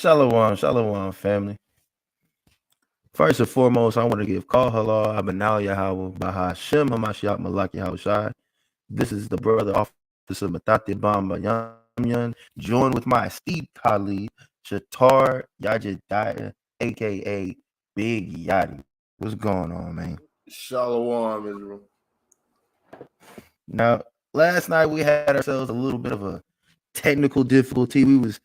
Shalom, shalom, family. First and foremost, I want to give Call Halal Abanal Yahweh Bahashem Hamashiach Malak Yahushai. This is the brother officer Matati Bamba Yamyan, joined with my esteemed colleague Shatar Yajidaya, aka Big Yachty. What's going on, man? Shalom, Israel. Now, last night we had ourselves a little bit of a technical difficulty. We was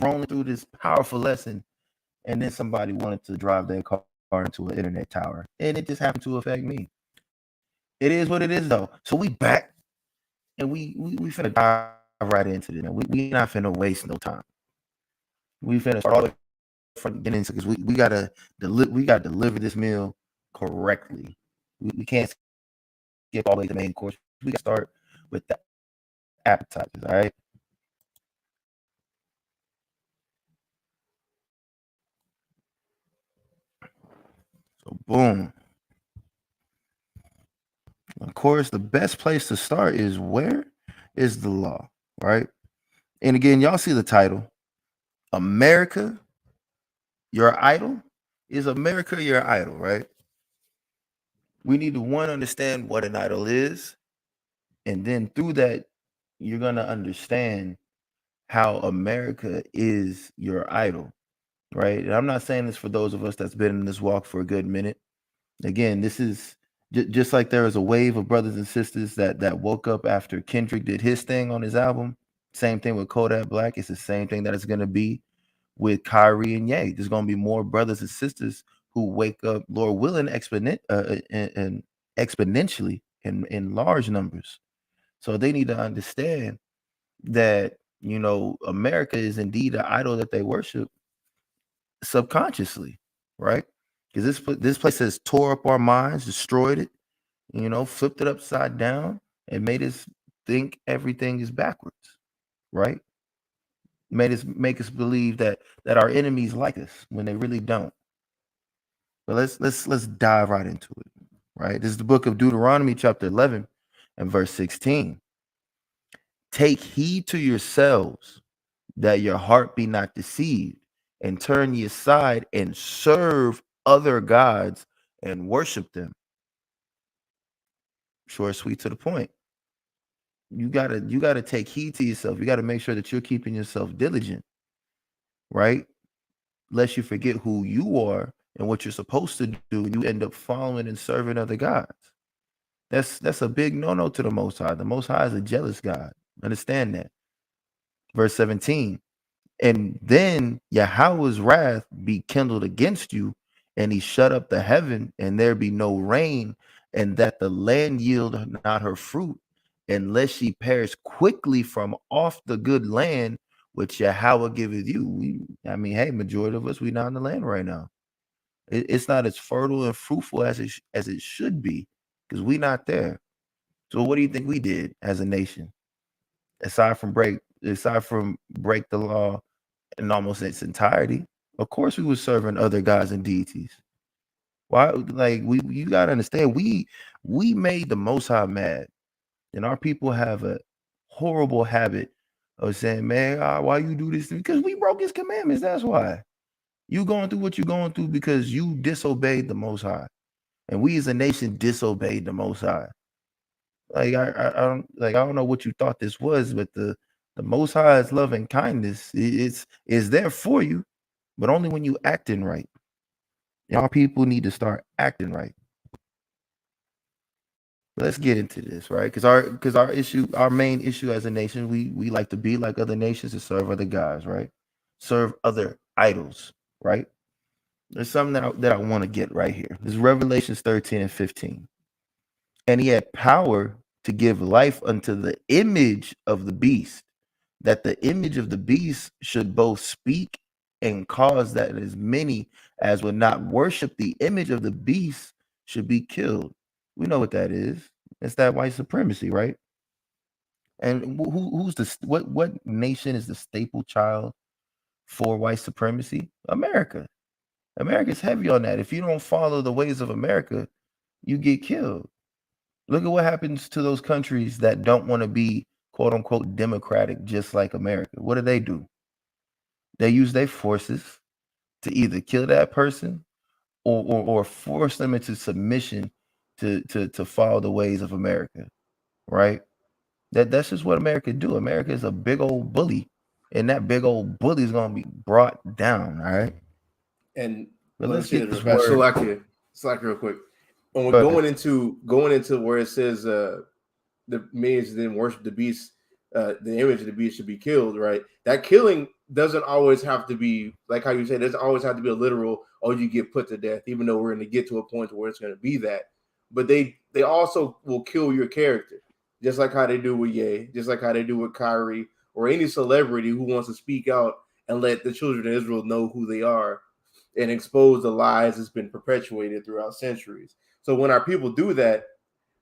rolling through this powerful lesson, and then somebody wanted to drive their car into an internet tower, and it just happened to affect me. It is what it is, though. So we back, and we finna dive right into this. We not finna waste no time. We finna start all the way from the beginning because we gotta deliver this meal correctly. We can't skip all the way to the main course. We gotta start with the appetizers. All right. So boom. Of course, the best place to start is where is the law, right? And again, y'all see the title, America, your idol? Is America your idol, right? We need to understand what an idol is, and then through that, you're gonna understand how America is your idol, right? And I'm not saying this for those of us that's been in this walk for a good minute. Again, this is just like there was a wave of brothers and sisters that woke up after Kendrick did his thing on his album. Same thing with Kodak Black. It's the same thing that it's going to be with Kyrie and Ye. There's going to be more brothers and sisters who wake up, Lord willing, and exponentially in large numbers. So they need to understand that, America is indeed an idol that they worship subconsciously, right? Because this place has tore up our minds, destroyed it, flipped it upside down, and made us think everything is backwards, right? Make us believe that our enemies like us when they really don't. But let's dive right into it, right? This is the book of Deuteronomy, chapter 11 and verse 16. Take heed to yourselves that your heart be not deceived, and turn ye aside and serve other gods and worship them. Short, sweet, to the point. You gotta take heed to yourself. You gotta make sure that you're keeping yourself diligent, right? Lest you forget who you are and what you're supposed to do, and you end up following and serving other gods. That's a big no-no to the Most High. The Most High is a jealous God. Understand that. Verse 17. And then Yahweh's wrath be kindled against you, and he shut up the heaven, and there be no rain, and that the land yield not her fruit, unless she perish quickly from off the good land which Yahweh giveth you. Hey, majority of us, we not in the land right now. It's not as fertile and fruitful as it should be, because we not there. So what do you think we did as a nation? Aside from break the law in almost its entirety, of course we were serving other gods and deities. Why? Like you gotta understand, we made the Most High mad, and our people have a horrible habit of saying, "Man, why you do this?" Because we broke His commandments. That's why you going through what you're going through, because you disobeyed the Most High, and we as a nation disobeyed the Most High. Like I don't know what you thought this was, but the Most High's love and kindness is there for you, but only when you acting right. Y'all people need to start acting right. Let's get into this, right? Because our main issue as a nation, we like to be like other nations and serve other guys, right? Serve other idols, right? There's something that I want to get right here. This is Revelations 13 and 15. And he had power to give life unto the image of the beast, that the image of the beast should both speak and cause that as many as would not worship the image of the beast should be killed. We know what that is. It's that white supremacy, right? And who's what nation is the staple child for white supremacy? America. America's heavy on that. If you don't follow the ways of America, you get killed. Look at what happens to those countries that don't want to be quote unquote democratic, just like America. What do? They use their forces to either kill that person or force them into submission to follow the ways of America, right? That's just what America do. America is a big old bully, and that big old bully is gonna be brought down. All right. And But let me let's say get this real this fast. word. Slack real quick. When we're But going into where it says the maids didn't worship the beast, the image of the beast should be killed, right? That killing doesn't always have to be like how you said, it doesn't always have to be a literal, oh, you get put to death, even though we're going to get to a point where it's going to be that. But they also will kill your character, just like how they do with Ye, just like how they do with Kyrie, or any celebrity who wants to speak out and let the children of Israel know who they are and expose the lies that's been perpetuated throughout centuries. So when our people do that,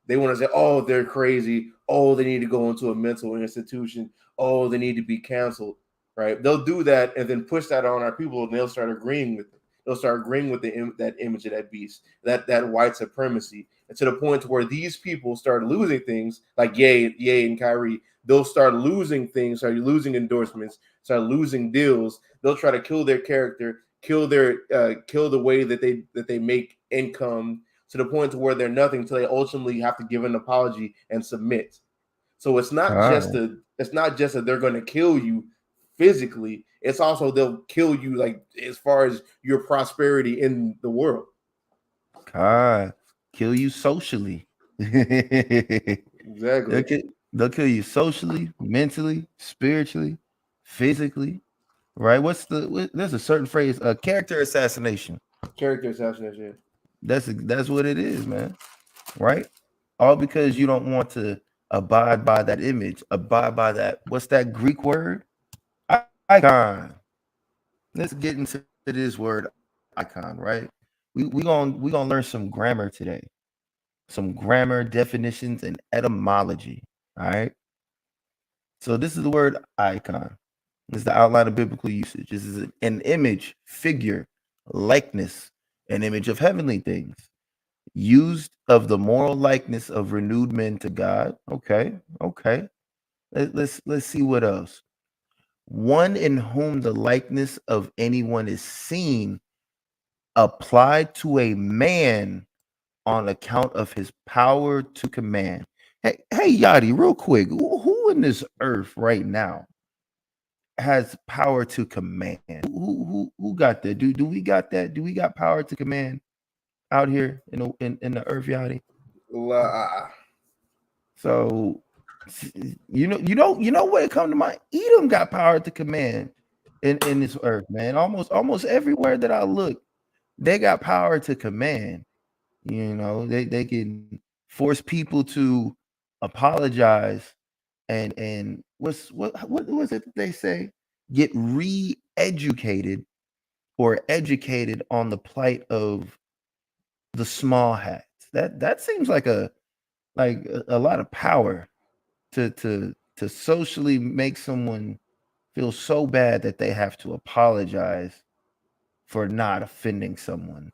they want to say, oh, they're crazy. Oh, they need to go into a mental institution. Oh, they need to be canceled, right? They'll do that and then push that on our people, and they'll start agreeing with it. They'll start agreeing with that image of that beast, that white supremacy, and to the point where these people start losing things, like Ye and Kyrie. They'll start losing things, start losing endorsements, start losing deals. They'll try to kill their character, kill the way that they make income, to the point to where they're nothing until they ultimately have to give an apology and submit. So it's not just God, that they're going to kill you physically. It's also they'll kill you like as far as your prosperity in the world. God, kill you socially. they'll, Exactly. kill, they'll kill you socially, mentally, spiritually, physically. Right? There's a certain phrase, character assassination. Character assassination. That's what it is, man. Right? All because you don't want to abide by that image, abide by that. What's that Greek word? Icon. Let's get into this word icon, right? We gonna learn some grammar today, some grammar definitions and etymology. All right. So this is the word icon. This is the outline of biblical usage. This is an image, figure, likeness, an image of heavenly things, used of the moral likeness of renewed men to God. Okay, okay. Let's see what else. One in whom the likeness of anyone is seen, applied to a man on account of his power to command. Hey, Yachty, real quick, who in this earth right now has power to command? Who got that? Do we got that? Do we got power to command out here in the earth, Yachty? La, So you know what it come to mind. Edom got power to command in this earth, man. Almost everywhere that I look, they got power to command. They can force people to apologize and what was it that they say? Get re-educated or educated on the plight of the small hats. That seems like a lot of power to socially make someone feel so bad that they have to apologize for not offending someone.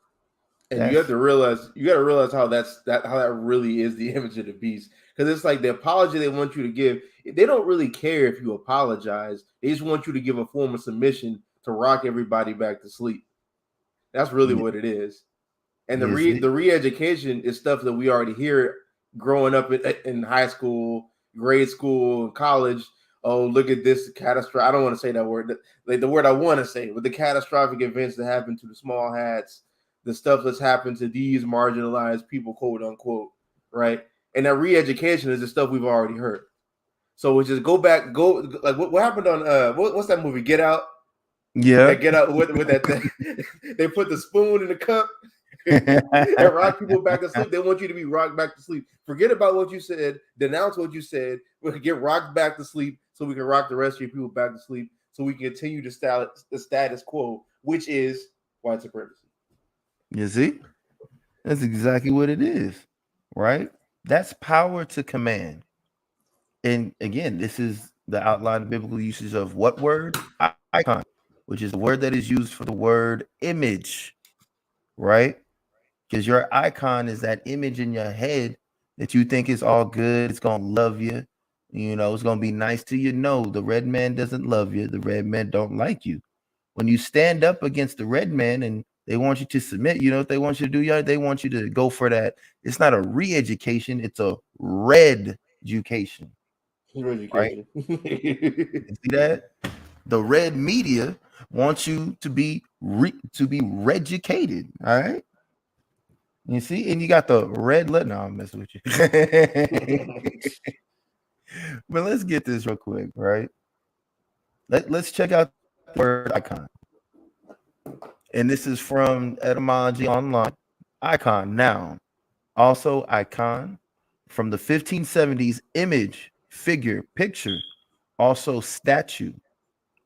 and That's you got to realize how how that really is the image of the beast, because it's like the apology they want you to give, they don't really care if you apologize, they just want you to give a form of submission to rock everybody back to sleep. That's really y- what it is. And is it? the re-education is stuff that we already hear growing up in high school, grade school, college. Oh, look at this catastrophic. I don't want to say that word, like the word I want to say, but the catastrophic events that happen to the small hats, the stuff that's happened to these marginalized people, quote unquote, right? And that re-education is the stuff we've already heard. So we just go like what happened on what's that movie? Get Out. Yeah. That Get Out with that thing. They put the spoon in the cup and rock people back to sleep. They want you to be rocked back to sleep. Forget about what you said. Denounce what you said. We can get rocked back to sleep so we can rock the rest of your people back to sleep so we can continue the status quo, which is white supremacy. You see? That's exactly what it is. Right? That's power to command. And again, this is the outline biblical usage of what word? Icon, which is the word that is used for the word image, right? Because your icon is that image in your head that you think is all good. It's going to love you. It's going to be nice to you. No, the red man doesn't love you. The red man don't like you. when you stand up against the red man and they want you to submit, you know what they want you to do, y'all? They want you to go for that. It's not a re-education, it's a red education. Right? Education. You see that? The red media wants you to be reeducated. All right. You see, and you got the red letter. No, I'm messing with you. But let's get this real quick, right? Let's check out the word icon. And this is from Etymology Online. Icon, noun. Also, icon from the 1570s, image, figure, picture. Also, statue.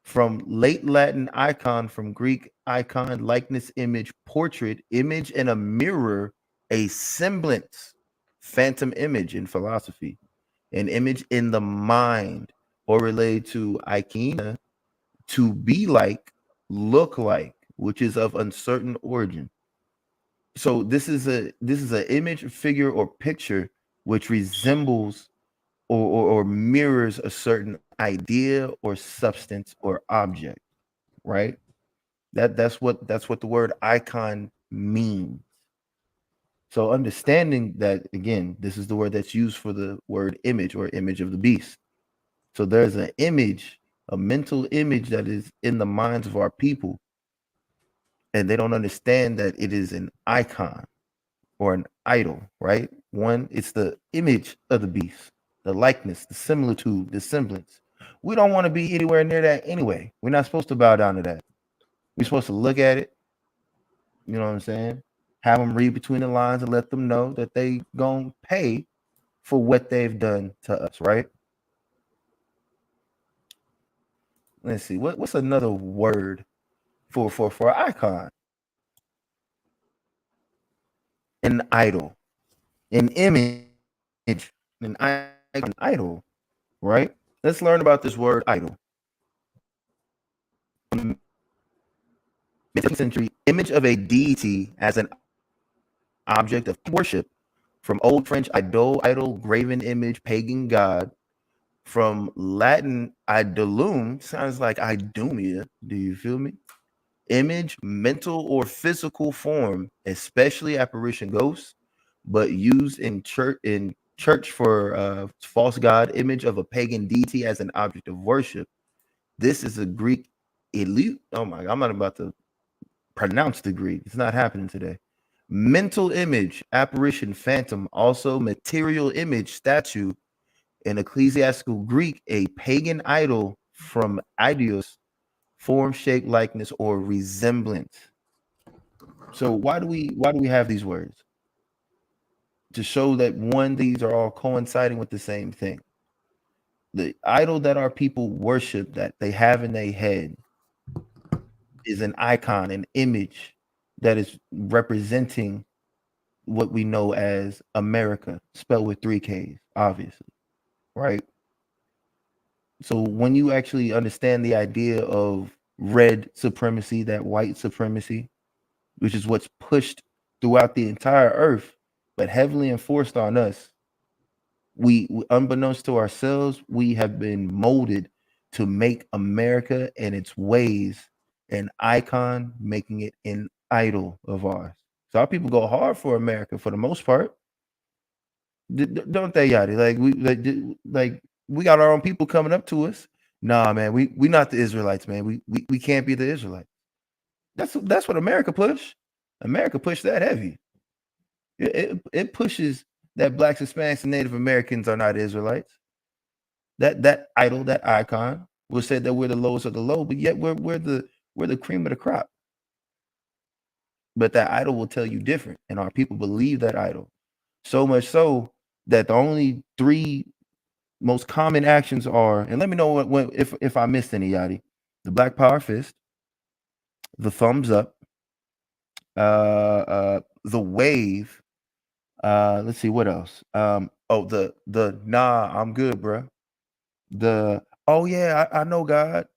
From late Latin icon, from Greek icon, likeness, image, portrait, image in a mirror, a semblance, phantom image in philosophy, an image in the mind, or related to ikena, to be like, look like, which is of uncertain origin. So this is an image, figure, or picture which resembles or mirrors a certain idea or substance or object, right? That's what the word icon means. So understanding that, again, this is the word that's used for the word image or image of the beast. So there's an image, a mental image that is in the minds of our people, and they don't understand that it is an icon or an idol, right? One, it's the image of the beast, the likeness, the similitude, the semblance. We don't want to be anywhere near that anyway. We're not supposed to bow down to that. We're supposed to look at it, you know what I'm saying? Have them read between the lines and let them know that they gonna pay for what they've done to us, right? Let's see. What's another word for icon? An idol, an image, an idol, right? Let's learn about this word idol. 15th century, image of a deity as an object of worship. From Old French idol, graven image, pagan god. From Latin idolum, sounds like idumia. Do you feel me? Image, mental or physical form, especially apparition ghosts, but used in church for false god, image of a pagan deity as an object of worship. This is a Greek elite. Oh my God, I'm not about to pronounce the Greek. It's not happening today. Mental image, apparition, phantom, also material image, statue. In ecclesiastical Greek, a pagan idol from idios, form, shape, likeness, or resemblance. So why do we have these words? To show that one, these are all coinciding with the same thing. The idol that our people worship, that they have in their head, is an icon, an image that is representing what we know as America, spelled with three Ks, obviously, right? So when you actually understand the idea of red supremacy, that white supremacy, which is what's pushed throughout the entire earth, but heavily enforced on us, unbeknownst to ourselves, we have been molded to make America and its ways an icon, making it an idol of ours. So our people go hard for America for the most part, don't they, Yachty? Like we got our own people coming up to us. Nah, man, we not the Israelites, man. We can't be the Israelites. That's what America push. America pushed that heavy. It pushes that blacks, Hispanics, and Native Americans are not Israelites. That idol, that icon, will say that we're the lowest of the low, but yet we're the cream of the crop. But that idol will tell you different, and our people believe that idol. So much so that the only three most common actions are, and let me know if I missed any, Yachty. The Black Power fist, the thumbs up, the wave. Let's see what else. The nah, I'm good, bro. The oh yeah, I know God.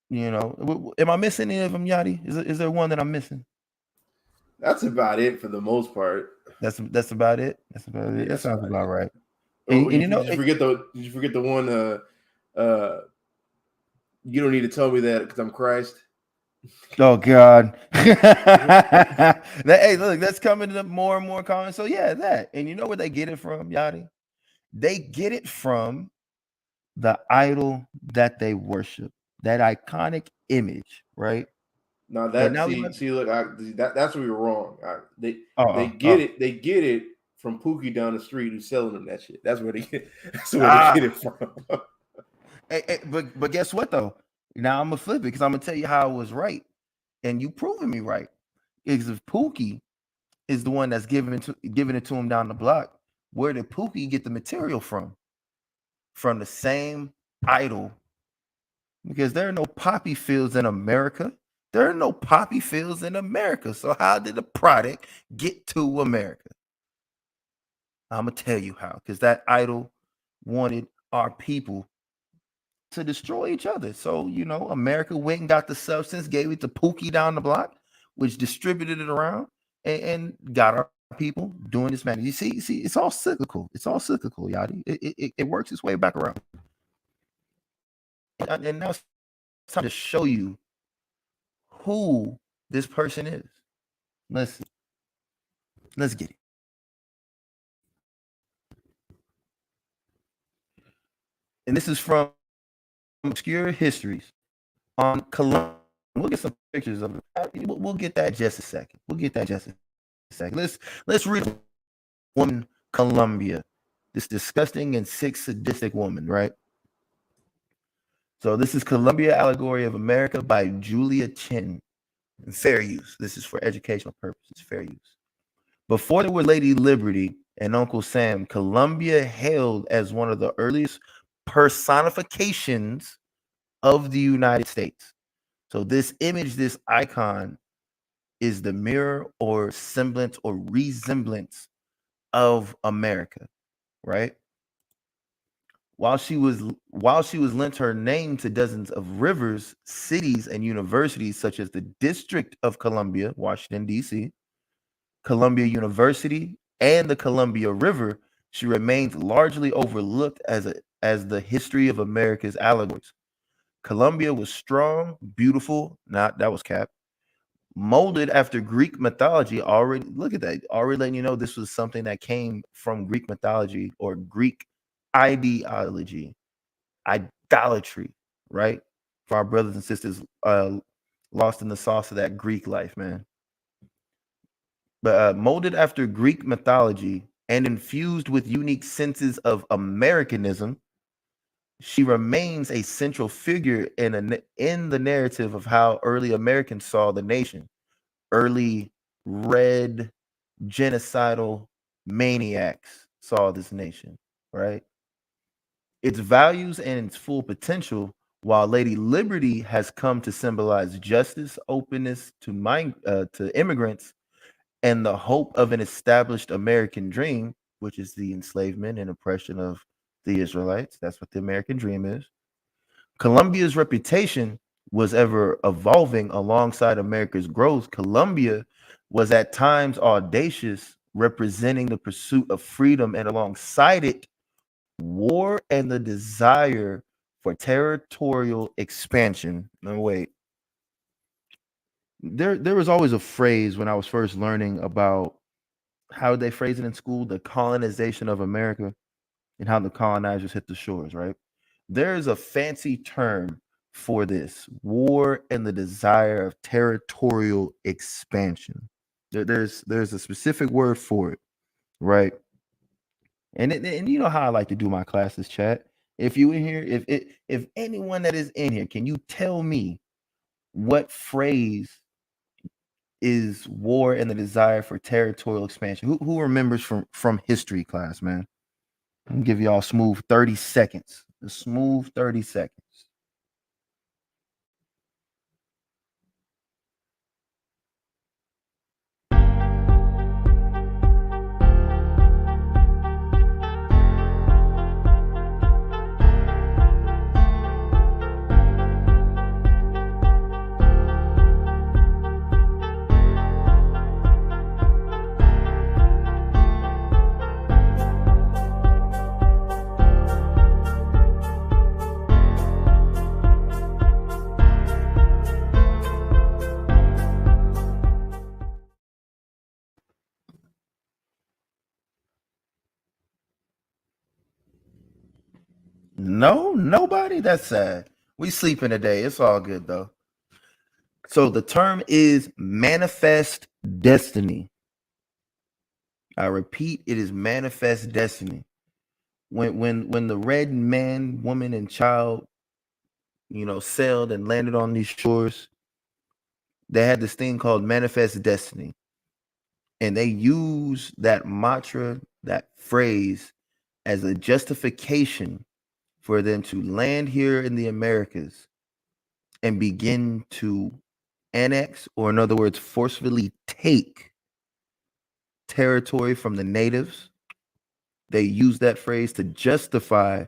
You know, am I missing any of them, Yachty? Is there one that I'm missing? That's about it for the most part. That's about it. That's about it. Yeah, That that's sounds about about it. right. Oh, And you, you did know, you forget the? Did you forget the one? You don't need to tell me that because I'm Christ. Oh God. Hey, look, that's coming to more and more common. So yeah, that. And you know where they get it from, Yachty? They get it from the idol that they worship, that iconic image, right? Now And that now see look, that's where you're wrong. They oh, get it. They get it from Pookie down the street who's selling them that shit. That's where they get. That's where they get it from. but guess what though? Now I'm gonna flip it because I'm gonna tell you how I was right, and you proving me right. Is if Pookie is the one that's giving it to him down the block, where did Pookie get the material from? From the same idol, because there are no poppy fields in America. There are no poppy fields in America. So how did the product get to America? I'm gonna tell you how, because that idol wanted our people to destroy each other. So, America went and got the substance, gave it to Pookie down the block, which distributed it around and got our people doing this man. You see, it's all cyclical. It's all cyclical, Yachty. It works its way back around. And now it's time to show you who this person is. Let's get it. And this is from Obscure Histories on Columbia. We'll get some pictures of it. We'll get that just a second. Let's read woman Columbia, this disgusting and sick, sadistic woman, right? So this is Columbia Allegory of America by Julia Chin. Fair use. This is for educational purposes. Fair use. Before there were Lady Liberty and Uncle Sam, Columbia hailed as one of the earliest personifications of the United States. So this image, this icon, is the mirror or semblance or resemblance of America, right? While she was lent her name to dozens of rivers, cities, and universities, such as the District of Columbia, Washington, D.C., Columbia University, and the Columbia River, she remains largely overlooked as the history of America's allegories. Columbia was strong, beautiful, that was cap, molded after Greek mythology. Already, look at that, already letting you know this was something that came from Greek mythology or Greek ideology, idolatry, right? For our brothers and sisters lost in the sauce of that Greek life, man. But molded after Greek mythology and infused with unique senses of Americanism, she remains a central figure in the narrative of how early Americans saw the nation. Early red genocidal maniacs saw this nation, right? Its values and its full potential, while Lady Liberty has come to symbolize justice, openness to immigrants, and the hope of an established American dream, which is the enslavement and oppression of the Israelites. That's what the American dream is. Columbia's reputation was ever evolving alongside America's growth. Columbia was at times audacious, representing the pursuit of freedom, and alongside it, war and the desire for territorial expansion. No, wait. There was always a phrase when I was first learning about how they phrase it in school, the colonization of America and how the colonizers hit the shores, right? There's a fancy term for this: war and the desire of territorial expansion. There's a specific word for it, right? And you know how I like to do my classes, chat. If you in here, if anyone that is in here, can you tell me what phrase is war and the desire for territorial expansion? Who remembers from history class, man? I'll give y'all smooth 30 seconds. A smooth 30 seconds. No, nobody. That's sad. We sleeping today. It's all good though. So the term is manifest destiny. I repeat, it is manifest destiny. When the red man, woman, and child, sailed and landed on these shores, they had this thing called manifest destiny. And they use that mantra, that phrase, as a justification for them to land here in the Americas and begin to annex, or in other words, forcefully take territory from the natives. They use that phrase to justify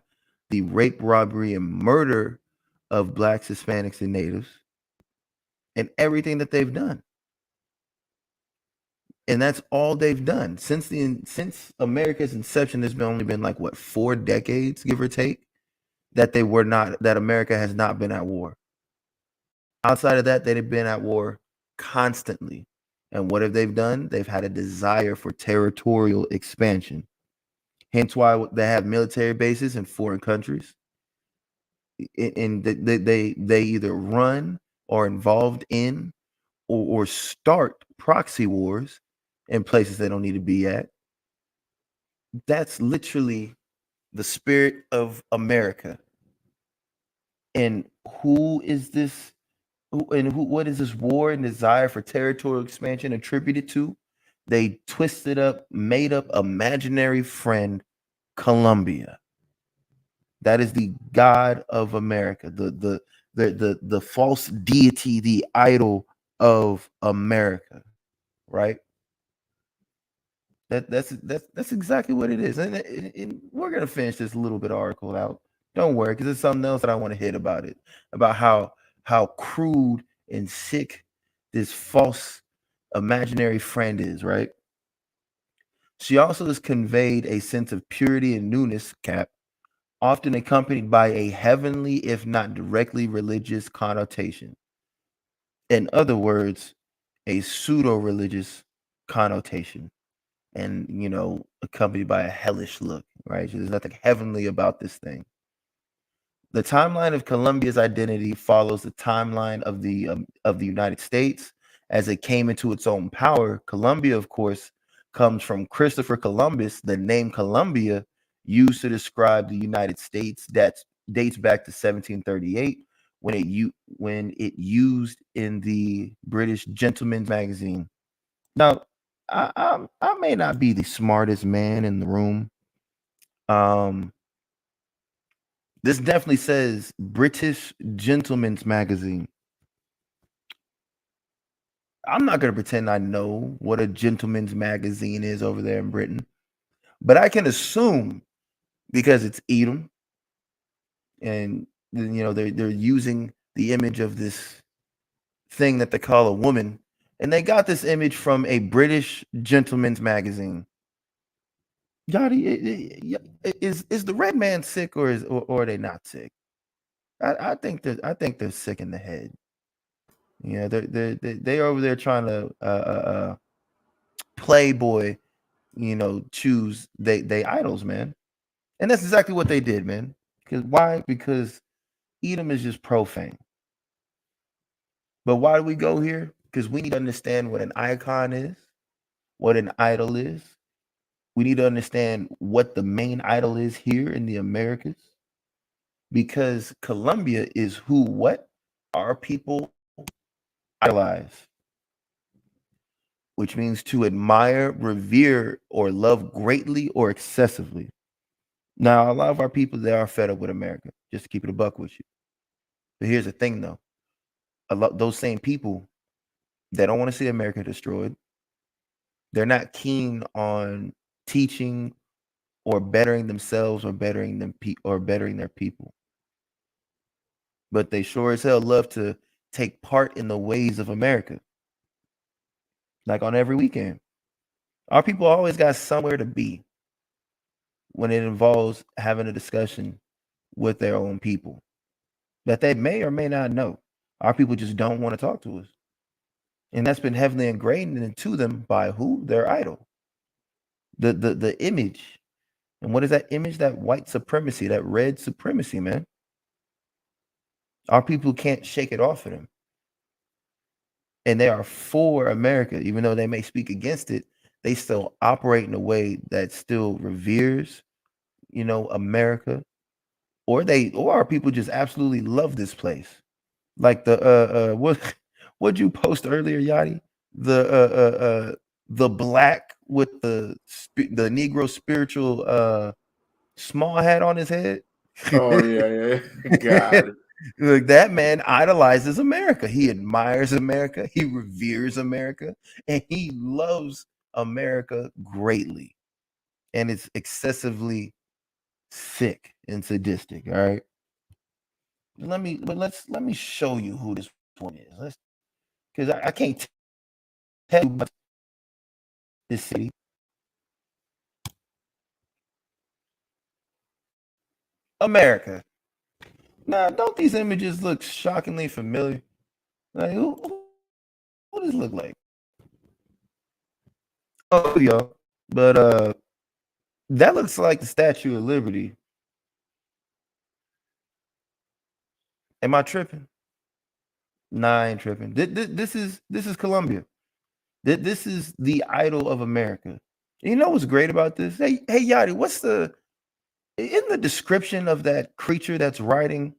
the rape, robbery, and murder of blacks, Hispanics, and natives, and everything that they've done. And that's all they've done since America's inception. There's only been like 4 decades, give or take, that America has not been at war. Outside of that, they've been at war constantly. And what have they done? They've had a desire for territorial expansion. Hence why they have military bases in foreign countries. And they either run or involved in or start proxy wars in places they don't need to be at. That's literally the spirit of America. And what is this war and desire for territorial expansion attributed to? They twisted up, made up imaginary friend Colombia. That is the god of America, the false deity, the idol of America, right? That's exactly what it is. And we're gonna finish this little bit of article out. Don't worry, because there's something else that I want to hit about it, about how crude and sick this false imaginary friend is, right? She also has conveyed a sense of purity and newness, Cap, often accompanied by a heavenly, if not directly religious connotation. In other words, a pseudo-religious connotation, and accompanied by a hellish look, right? So there's nothing heavenly about this thing. The timeline of Colombia's identity follows the timeline of the United States as it came into its own power. Colombia, of course, comes from Christopher Columbus. The name Colombia, used to describe the United States, that dates back to 1738 when it used in the British Gentleman's Magazine. Now, I may not be the smartest man in the room. This definitely says British Gentleman's Magazine. I'm not going to pretend I know what a gentleman's magazine is over there in Britain, but I can assume, because it's Edom, and they're using the image of this thing that they call a woman, and they got this image from a British gentleman's magazine. Yachty, is the red man sick, or are they not sick? I think they're sick in the head. They're over there trying to Playboy, choose they idols, man. And that's exactly what they did, man. Because why? Because Edom is just profane. But why do we go here? Because we need to understand what an icon is, what an idol is. We need to understand what the main idol is here in the Americas. Because Colombia is what our people idolize, which means to admire, revere, or love greatly or excessively. Now, a lot of our people, they are fed up with America, just to keep it a buck with you. But here's the thing, though. Those same people, they don't want to see America destroyed. They're not keen on teaching or bettering themselves or bettering their people. But they sure as hell love to take part in the ways of America. Like on every weekend. Our people always got somewhere to be when it involves having a discussion with their own people that they may or may not know. Our people just don't want to talk to us. And that's been heavily ingrained into them by who? Their idol. The image And what is that image? That white supremacy, that red supremacy, man. Our people can't shake it off of them. And they are for America, even though they may speak against it, they still operate in a way that still reveres, America. Or our people just absolutely love this place. Like what'd you post earlier, Yachty? The black with the Negro spiritual small hat on his head. Oh yeah. God. Look, that man idolizes America. He admires America. He reveres America, and he loves America greatly. And it's excessively sick and sadistic. All right. Let me show you who this one is. Because I can't tell you about this city. America. Now, don't these images look shockingly familiar? Like, who does this look like? Oh, y'all. But that looks like the Statue of Liberty. Am I tripping? Nah, I ain't tripping. This is Colombia. This is the idol of America. You know what's great about this? Hey, Yachty, what's in the description of that creature that's riding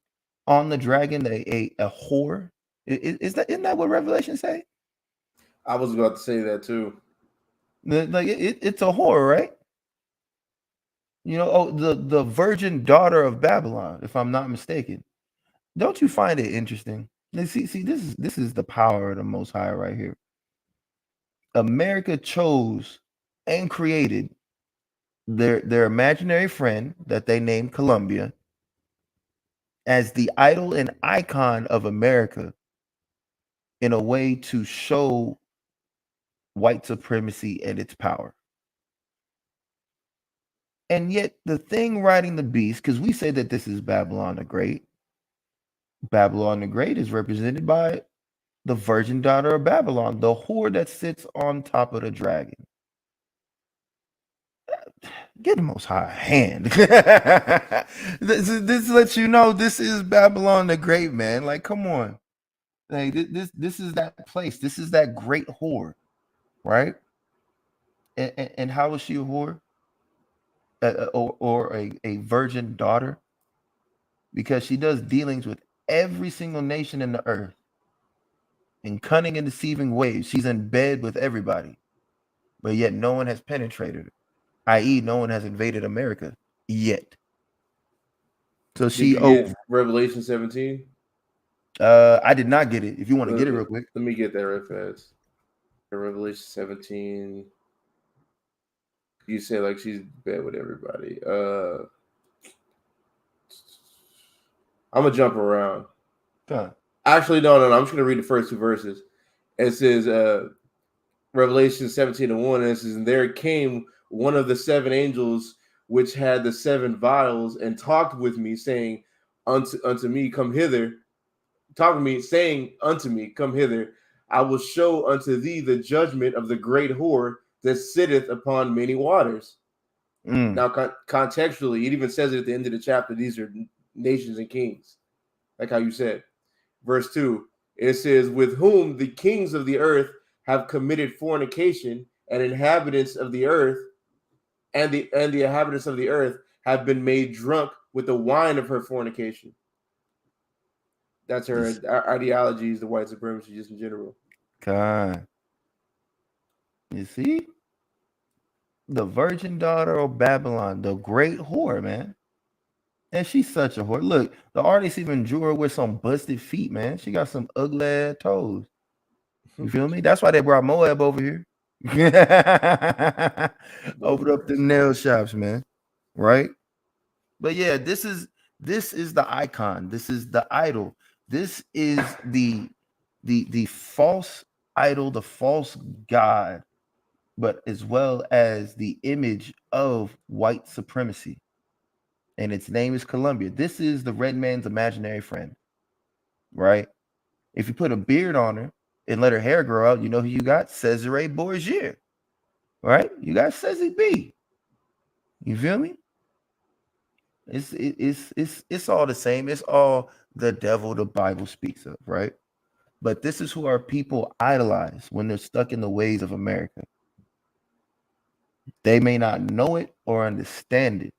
on the dragon, a whore? Isn't that what Revelation say? I was about to say that too. Like it's a whore, right? The virgin daughter of Babylon, if I'm not mistaken. Don't you find it interesting? See, this is the power of the Most High right here. America chose and created their imaginary friend that they named Columbia as the idol and icon of America in a way to show white supremacy and its power. And yet the thing riding the beast, because we say that this is Babylon the Great. Babylon the Great is represented by the virgin daughter of Babylon, the whore that sits on top of the dragon. Get the Most High a hand. this lets you know this is Babylon the Great, man. Like, come on. Like, this is that place. This is that great whore, right? And how is she a whore? Or a virgin daughter? Because she does dealings with every single nation in the earth in cunning and deceiving ways. She's in bed with everybody, but yet no one has penetrated her, i.e., no one has invaded America yet. So Did you get Revelation 17? I did not get it. If you want to get it real quick, let me get that real fast. Revelation 17. You say like she's in bed with everybody. I'm gonna jump around. Actually, no. I'm just gonna read the first two verses. It says, Revelation 17:1, and it says, "And there came one of the seven angels which had the seven vials, and talked with me, saying unto me, come hither. Talk to me, saying unto me, come hither. I will show unto thee the judgment of the great whore that sitteth upon many waters." Now, contextually, it even says it at the end of the chapter. These are nations and kings, like how you said. Verse 2, it says, "With whom the kings of the earth have committed fornication, and inhabitants of the earth, and the inhabitants of the earth have been made drunk with the wine of her fornication." That's her ideology, is the white supremacy just in general. God. You see? The virgin daughter of Babylon, the great whore, man. And she's such a whore. Look, the artist even drew her with some busted feet, man. She got some ugly ass toes. You feel me? That's why they brought Moab over here. Open up the nail shops, man. Right? But yeah, this is the icon. This is the idol. This is the false idol, the false god, but as well as the image of white supremacy. And its name is Columbia. This is the red man's imaginary friend, right? If you put a beard on her and let her hair grow out, you know who you got? Cesare Borgia, right? You got Cezzy B. You feel me? It's all the same. It's all the devil the Bible speaks of, right? But this is who our people idolize when they're stuck in the ways of America. They may not know it or understand it,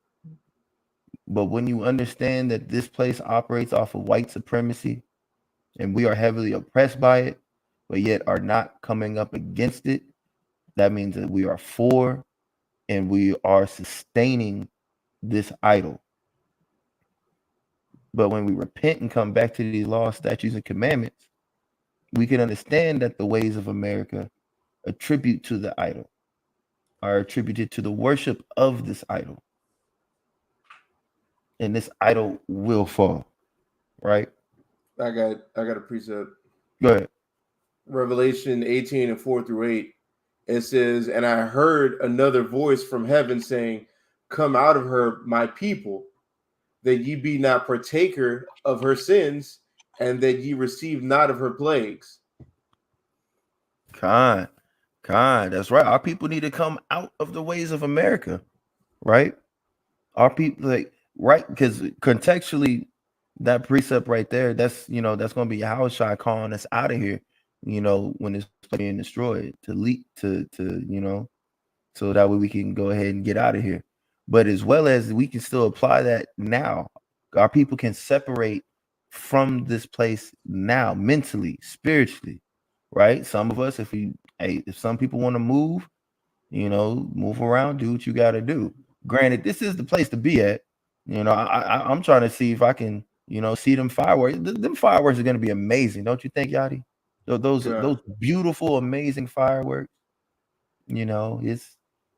but when you understand that this place operates off of white supremacy and we are heavily oppressed by it, but yet are not coming up against it, that means that we are for and we are sustaining this idol. But when we repent and come back to these laws, statutes, and commandments, we can understand that the ways of America attribute to the idol, are attributed to the worship of this idol. And this idol will fall, right? I got a precept. Go ahead. Revelation 18 and 4 through 8. It says, "And I heard another voice from heaven saying, Come out of her, my people, that ye be not partaker of her sins, and that ye receive not of her plagues." Kind, that's right. Our people need to come out of the ways of America, right? Our people, like, right, because contextually, that precept right there, that's that's gonna be Yahushua calling us out of here, when it's being destroyed to lead to so that way we can go ahead and get out of here. But as well as we can still apply that now, our people can separate from this place now, mentally, spiritually, right? Some of us, if some people want to move, move around, do what you got to do. Granted, this is the place to be at. I'm trying to see if I can, see them fireworks. Them fireworks are going to be amazing, don't you think, Yadi? Those beautiful, amazing fireworks.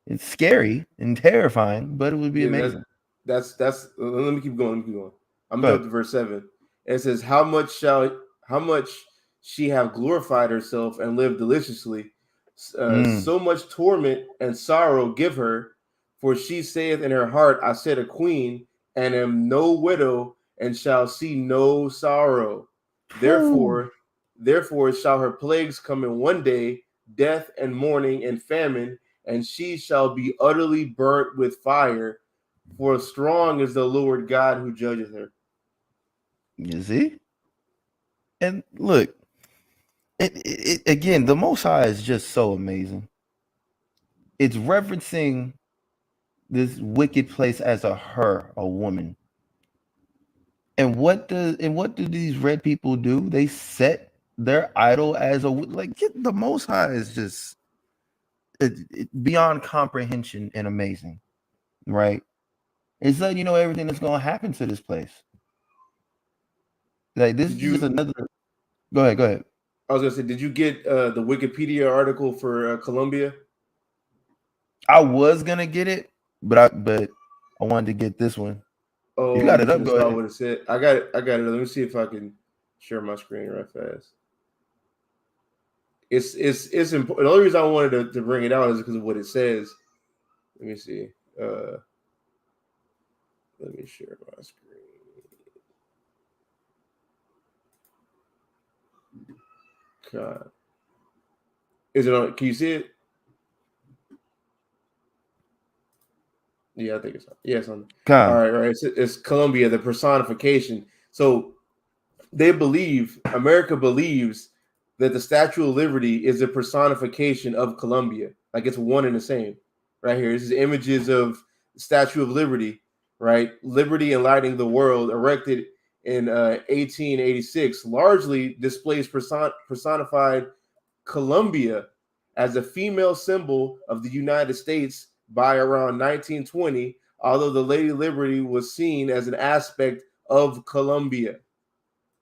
It's scary and terrifying, but it would be amazing. That's let me keep going. I'm Go gonna ahead. jump to verse 7. It says, how much she have glorified herself and lived deliciously, so much torment and sorrow give her, for she saith in her heart, I said a queen, and am no widow, and shall see no sorrow. Therefore shall her plagues come in one day, death and mourning and famine, and she shall be utterly burnt with fire, for strong is the Lord God who judgeth her. You see? And look, it again, the Most High is just so amazing. It's referencing this wicked place as a woman. And what do these red people do? They set their idol as the Most High is just beyond comprehension and amazing, right? It's letting you know everything that's going to happen to this place. Like this is just another. Go ahead. I was gonna say, did you get the Wikipedia article for Colombia? I was gonna get it, but I wanted to get this one. Oh, You got you it up. should have Go saw ahead. what it said. I got it. Let me see if I can share my screen right fast. It's important. The only reason I wanted to bring it out is because of what it says. Let me see. Let me share my screen. God. Is it on? Can you see it? Yeah, I think it's on. Yeah, it's on. All right. It's Colombia, the personification. So America believes that the Statue of Liberty is a personification of Colombia. Like it's one and the same. Right here. This is images of the Statue of Liberty, right? Liberty enlightening the world, erected in 1886, largely displays personified Colombia as a female symbol of the United States by around 1920, although the Lady Liberty was seen as an aspect of Colombia.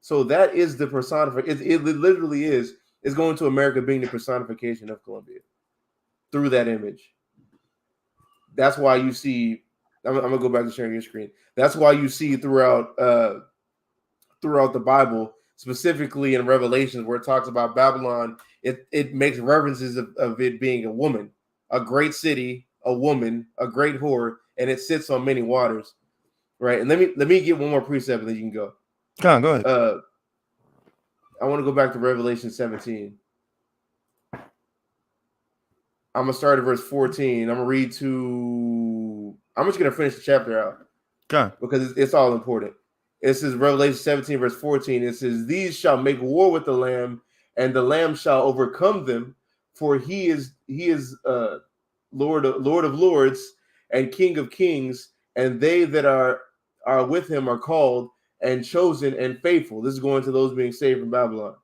So that is the personification. It literally is. It's going to America being the personification of Colombia through that image. That's why you see. I'm gonna go back to sharing your screen. That's why you see throughout the Bible, specifically in Revelations, where it talks about Babylon, it makes references of it being a woman, a great city, a woman, a great whore, and it sits on many waters, right? And let me get one more precept, and then you can go. Go ahead. I want to go back to Revelation 17. I'm gonna start at verse 14. I'm just gonna finish the chapter out. God. because it's all important. It says Revelation 17 verse 14. It says, "These shall make war with the Lamb, and the Lamb shall overcome them, for he is Lord of lords and King of kings, and they that are with him are called and chosen and faithful." This is going to those being saved from Babylon.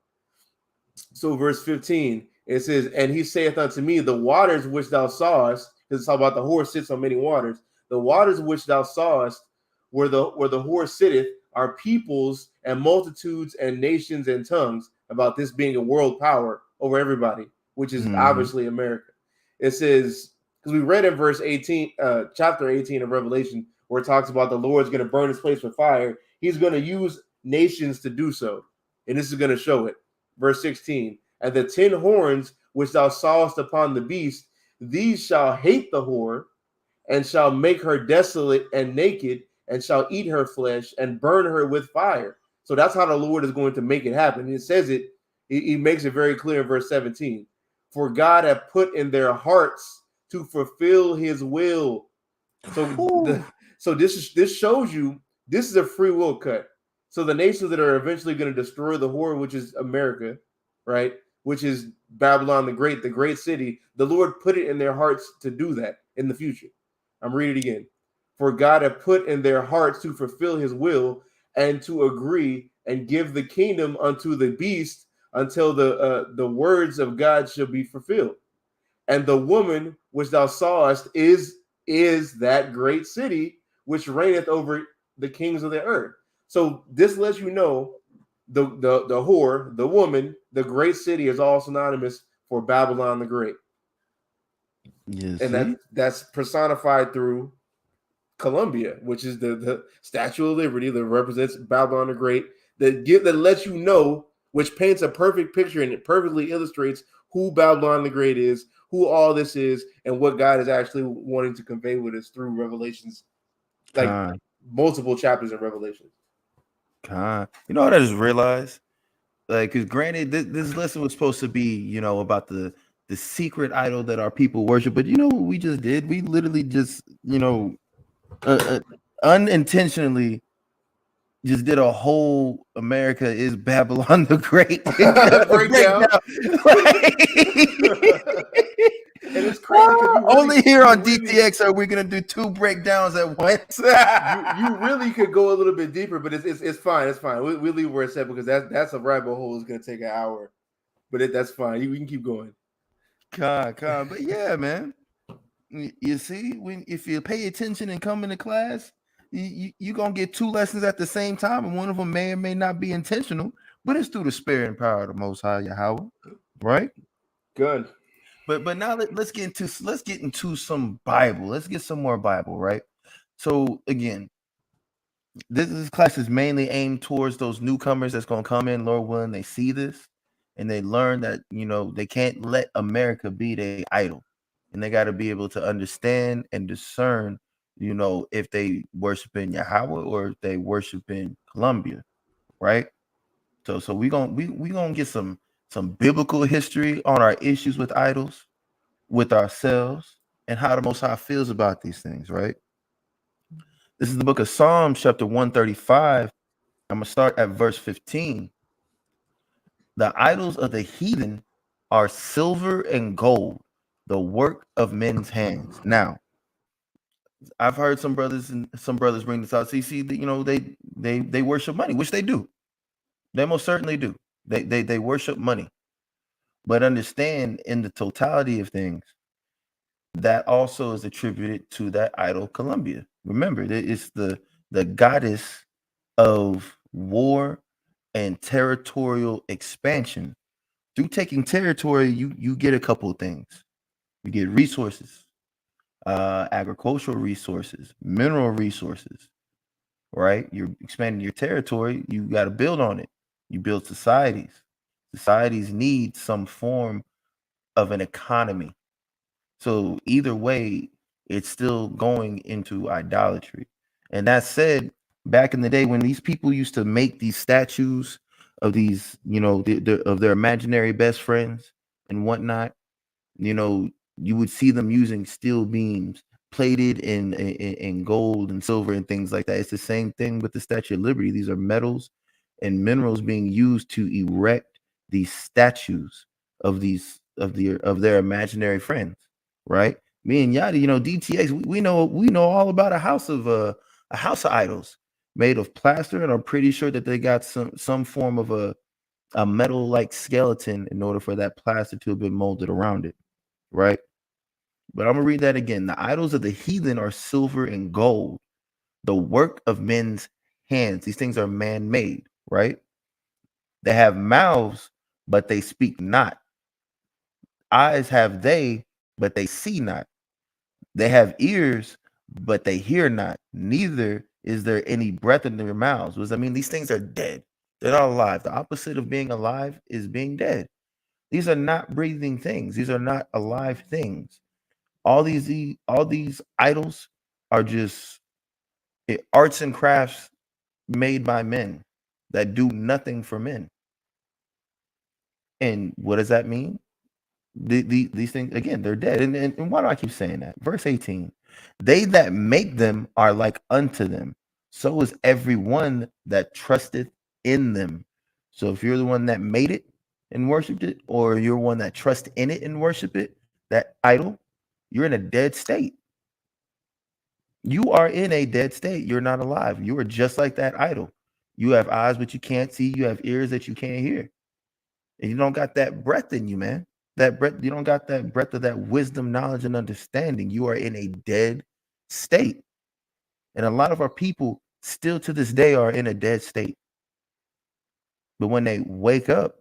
So verse 15, it says, "And he saith unto me, the waters which thou sawest," because it's talking about the whore sits on many waters, "the waters which thou sawest, where the whore sitteth, are peoples and multitudes and nations and tongues," about this being a world power over everybody, which is obviously America. It says, because we read in verse 18, chapter 18 of Revelation, where it talks about the Lord's going to burn his place with fire. He's going to use nations to do so. And this is going to show it. Verse 16, "And the 10 horns which thou sawest upon the beast, these shall hate the whore, and shall make her desolate and naked, and shall eat her flesh, and burn her with fire." So that's how the Lord is going to make it happen. And it says it, he makes it very clear in verse 17. "For God hath put in their hearts to fulfill his will." So this shows you this is a free will cut. So the nations that are eventually going to destroy the whore, which is America, right? Which is Babylon the great city, the Lord put it in their hearts to do that in the future. I'm reading it again. "For God hath put in their hearts to fulfill his will, and to agree and give the kingdom unto the beast, until the words of God shall be fulfilled. And the woman which thou sawest is that great city which reigneth over the kings of the earth." So this lets you know the whore, the woman, the great city is all synonymous for Babylon the Great. Yes, And that's personified through Columbia, which is the Statue of Liberty that represents Babylon the Great, that lets you know, which paints a perfect picture and it perfectly illustrates who Babylon the Great is, who all this is, and what God is actually wanting to convey with us through Revelations, like multiple chapters in Revelation. You know what I just realized? Like, because granted, this lesson was supposed to be, you know, about the secret idol that our people worship, but you know what we just did? We literally just, you know, unintentionally just did a whole America is Babylon the Great breakdown. And it's crazy because only here on DTX are we gonna do 2 breakdowns at once. you really could go a little bit deeper, but it's fine. It's fine. We'll leave where it's at because that's a rabbit hole. It's gonna take an hour, but that's fine. We can keep going. But yeah, man. You see, if you pay attention and come into class, you gonna get 2 lessons at the same time, and one of them may or may not be intentional, but it's through the spirit and power of the Most High Yahweh, right? Good. But now let's get into some Bible. Let's get some more Bible, right? So again, this class is mainly aimed towards those newcomers that's gonna come in, Lord willing. They see this and they learn that, you know, they can't let America be their idol, and they got to be able to understand and discern, you know, if they worship in Yahweh or if they worship in Columbia, right? So we gonna get some biblical history on our issues with idols, with ourselves, and how the Most High feels about these things, right? This is the book of Psalms, chapter 135. I'm gonna start at verse 15. "The idols of the heathen are silver and gold, the work of men's hands." Now, I've heard some brothers bring this out. So you see, you know, they worship money, which they do. They most certainly do. They worship money, but understand in the totality of things that also is attributed to that idol Columbia. Remember, it's the goddess of war and territorial expansion. Through taking territory, you get a couple of things. You get resources, agricultural resources, mineral resources, right? You're expanding your territory, you got to build on it. You build societies. Societies need some form of an economy. So either way, it's still going into idolatry. And that said, back in the day when these people used to make these statues of these, you know, of their imaginary best friends and whatnot, you know, you would see them using steel beams plated in gold and silver and things like that. It's the same thing with the Statue of Liberty. These are metals and minerals being used to erect these statues of their imaginary friends, right? Me and Yadi, DTX, we know all about a house of idols made of plaster, and I'm pretty sure that they got some form of a metal like skeleton in order for that plaster to have been molded around it, right? But I'm gonna read that again. The idols of the heathen are silver and gold, the work of men's hands. These things are man-made, right? They have mouths, but they speak not. Eyes have they, but they see not. They have ears, but they hear not. Neither is there any breath in their mouths. Which, I mean, these things are dead. They're not alive. The opposite of being alive is being dead. These are not breathing things. These are not alive things. All these idols are just arts and crafts made by men that do nothing for men. And what does that mean? These things, again, they're dead. And why do I keep saying that? Verse 18, they that make them are like unto them. So is everyone that trusteth in them. So if you're the one that made it and worshiped it, or you're one that trusts in it and worship it, that idol, you're in a dead state. You are in a dead state. You're not alive. You are just like that idol. You have eyes, but you can't see. You have ears that you can't hear. And you don't got that breath in you, man. That breath, you don't got that breath of that wisdom, knowledge, and understanding. You are in a dead state. And a lot of our people still to this day are in a dead state. But when they wake up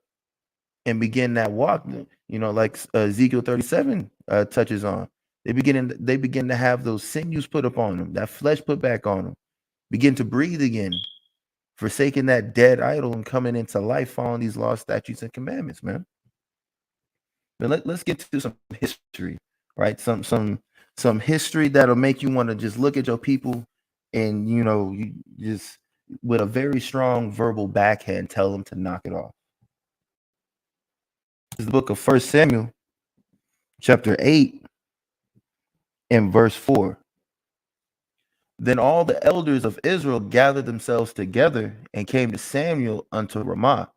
and begin that walk, like Ezekiel 37 touches on, they begin to have those sinews put up on them, that flesh put back on them, begin to breathe again, forsaking that dead idol and coming into life, following these laws, statutes, and commandments, man. But let's get to some history, right? Some history that'll make you want to just look at your people and you just with a very strong verbal backhand tell them to knock it off. This is the book of 1 Samuel, chapter 8, and verse 4. Then all the elders of Israel gathered themselves together and came to Samuel unto Ramah,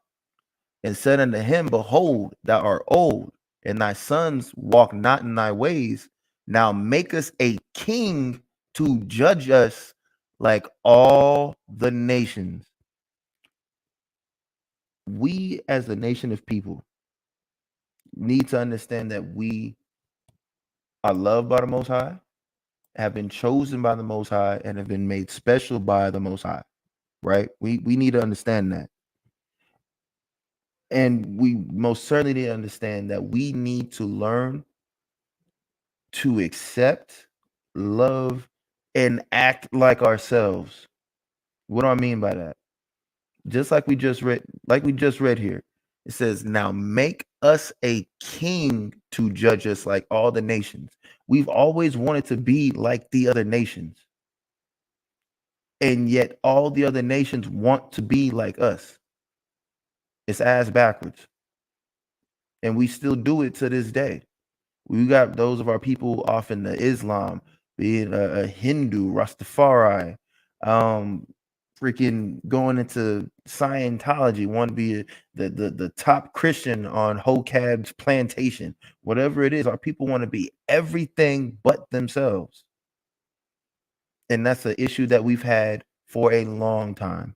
and said unto him, Behold, thou art old, and thy sons walk not in thy ways. Now make us a king to judge us like all the nations. We, as the nation of people, need to understand that we are loved by the Most High, have been chosen by the Most High, and have been made special by the Most High, right? We need to understand that. And we most certainly need to understand that we need to learn to accept, love, and act like ourselves. What do I mean by that? Just like we just read here. It says, now make us a king to judge us like all the nations. We've always wanted to be like the other nations. And yet all the other nations want to be like us. It's ass backwards. And we still do it to this day. We got those of our people off in the Islam, being a Hindu, Rastafari, freaking going into Scientology, want to be the top Christian on Hocab's plantation, whatever it is. Our people want to be everything but themselves, and that's an issue that we've had for a long time.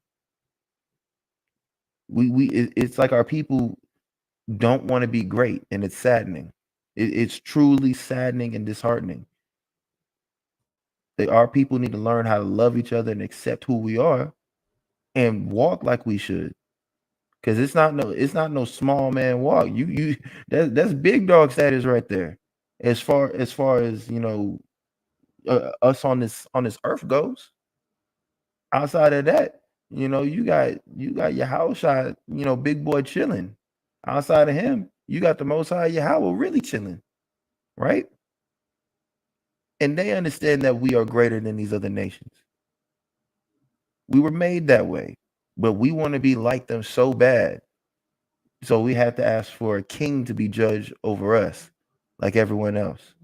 It's like our people don't want to be great, and it's saddening. It's truly saddening and disheartening. Our people need to learn how to love each other and accept who we are and walk like we should. Because it's not no small man walk. That's big dog status right there. As far as us on this earth goes. Outside of that, you got your house shot, big boy chilling. Outside of him, you got the Most High Yahweh really chilling, right? And they understand that we are greater than these other nations. We were made that way, but we want to be like them so bad. So we have to ask for a king to be judged over us, like everyone else.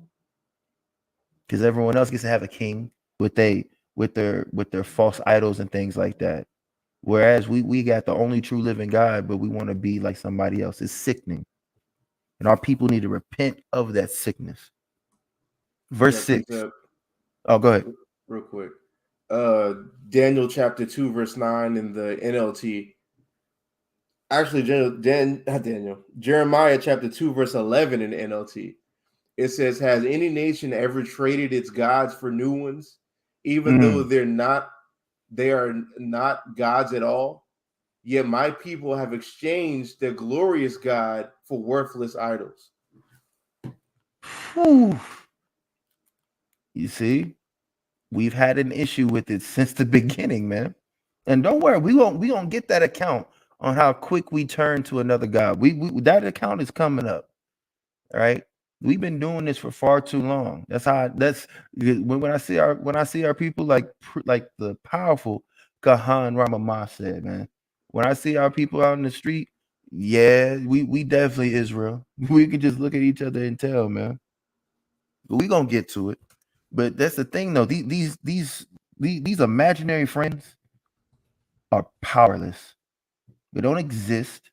because everyone else gets to have a king with their false idols and things like that. Whereas we got the only true living God, but we want to be like somebody else. It's sickening. And our people need to repent of that sickness. Verse Yeah, 6. Oh, go ahead. real quick. Daniel chapter 2, verse 9 in the NLT. Actually, Jeremiah chapter 2, verse 11 in the NLT. It says, has any nation ever traded its gods for new ones, even though they are not gods at all? Yet my people have exchanged their glorious God for worthless idols. Whew. You see, we've had an issue with it since the beginning, man. And don't worry, we gonna get that account on how quick we turn to another God. We that account is coming up. All right. We've been doing this for far too long. That's when I see our people like the powerful Kahan Ramamah said, man. When I see our people out in the street, yeah, we definitely Israel. We can just look at each other and tell, man. But we gonna get to it. But that's the thing, though. These imaginary friends are powerless. They don't exist.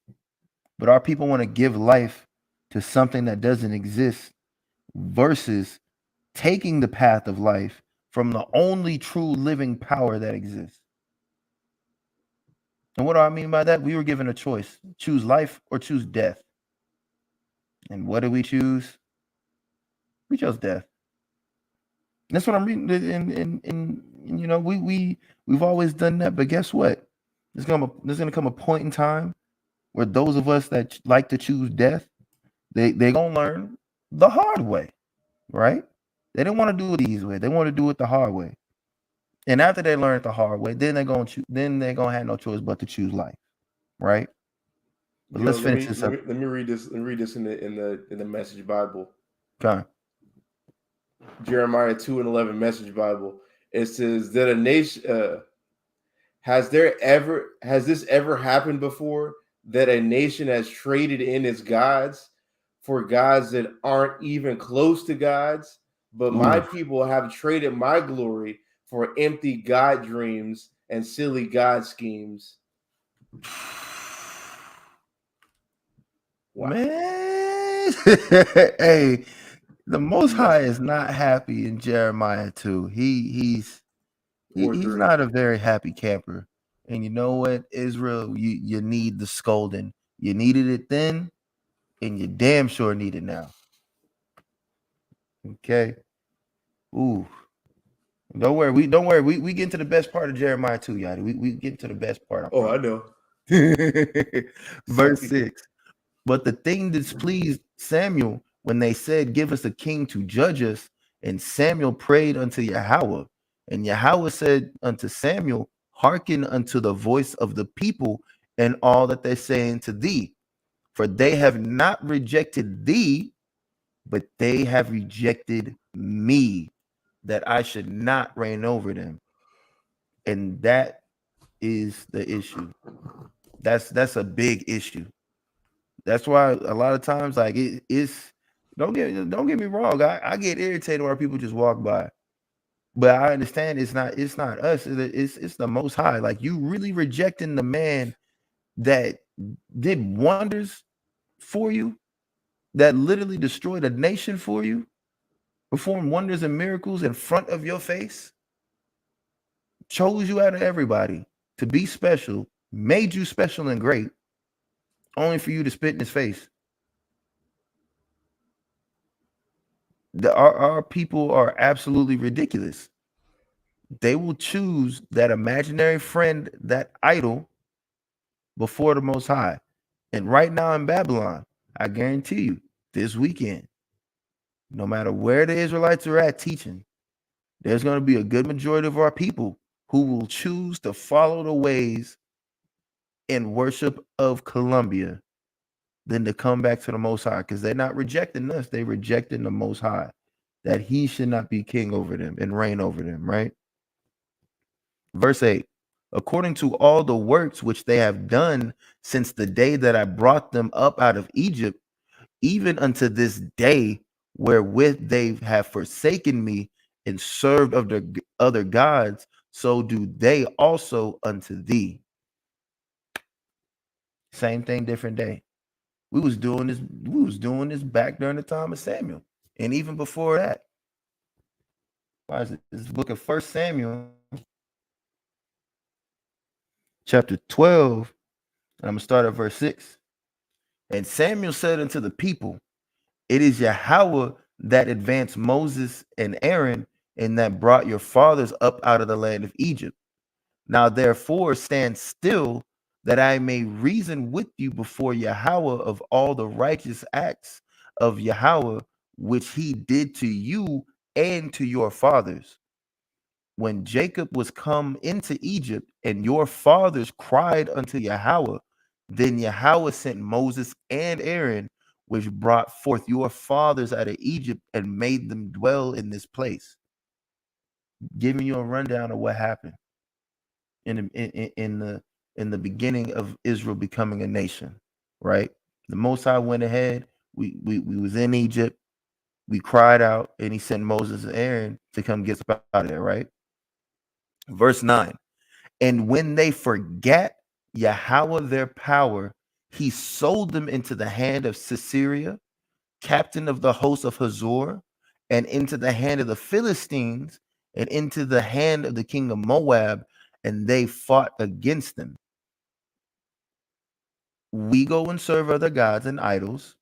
But our people want to give life to something that doesn't exist versus taking the path of life from the only true living power that exists. And what do I mean by that? We were given a choice: choose life or choose death. And what did we choose? We chose death. That's what I'm reading. And you know, we've always done that. But guess what? There's gonna come a point in time where those of us that like to choose death, they gonna learn the hard way, right? They didn't want to do it the easy way. They want to do it the hard way. And after they learn it the hard way, then they're gonna have no choice but to choose life, right? But let's finish this up. Let me read this. Let me read this in the Message Bible. Okay. Jeremiah 2:11 Message Bible. It says that a nation has this ever happened before, that a nation has traded in its gods for gods that aren't even close to gods? But my people have traded my glory for empty God dreams and silly God schemes. Wow. Man, hey, the Most High is not happy in Jeremiah 2. He's not a very happy camper. And you know what, Israel, you need the scolding. You needed it then, and you damn sure need it now. Okay. Ooh. Don't worry. We get into the best part of Jeremiah 2, y'all. We get into the best part. I know. Verse 6. But the thing displeased Samuel when they said, give us a king to judge us. And Samuel prayed unto Yahweh. And Yahweh said unto Samuel, hearken unto the voice of the people and all that they say unto thee. For they have not rejected thee, but they have rejected me, that I should not reign over them. And that is the issue. That's a big issue. That's why a lot of times, like it's don't get me wrong. I get irritated when people just walk by, but I understand it's not us. It's the Most High. Like, you really rejecting the man that did wonders for you, that literally destroyed a nation for you, performed wonders and miracles in front of your face, chose you out of everybody to be special, made you special and great, only for you to spit in his face. Our people are absolutely ridiculous. They will choose that imaginary friend, that idol, before the Most High. And right now in Babylon, I guarantee you, this weekend, no matter where the Israelites are at teaching, there's going to be a good majority of our people who will choose to follow the ways and worship of Columbia than to come back to the Most High, because they're not rejecting us. They're rejecting the Most High, that he should not be king over them and reign over them, right? Verse 8, according to all the works which they have done since the day that I brought them up out of Egypt, even unto this day, wherewith they have forsaken me and served of the other gods, so do they also unto thee. Same thing, different day. We was doing this. We was doing this back during the time of Samuel, and even before that. Why is it? This book of First Samuel, chapter 12, and I'm gonna start at verse 6. And Samuel said unto the people, it is Yahweh that advanced Moses and Aaron, and that brought your fathers up out of the land of Egypt. Now therefore stand still, that I may reason with you before Yahweh of all the righteous acts of Yahweh, which he did to you and to your fathers. When Jacob was come into Egypt, and your fathers cried unto Yahweh, then Yahweh sent Moses and Aaron, which brought forth your fathers out of Egypt and made them dwell in this place. Giving you a rundown of what happened in the beginning of Israel becoming a nation, right? The Most High went ahead. We was in Egypt. We cried out, and he sent Moses and Aaron to come get us out of there, right? Verse 9. And when they forgat Yahweh their power, he sold them into the hand of SICARRI, captain of the host of Hazor, and into the hand of the Philistines, and into the hand of the king of Moab, and they fought against them. We go and serve other gods and idols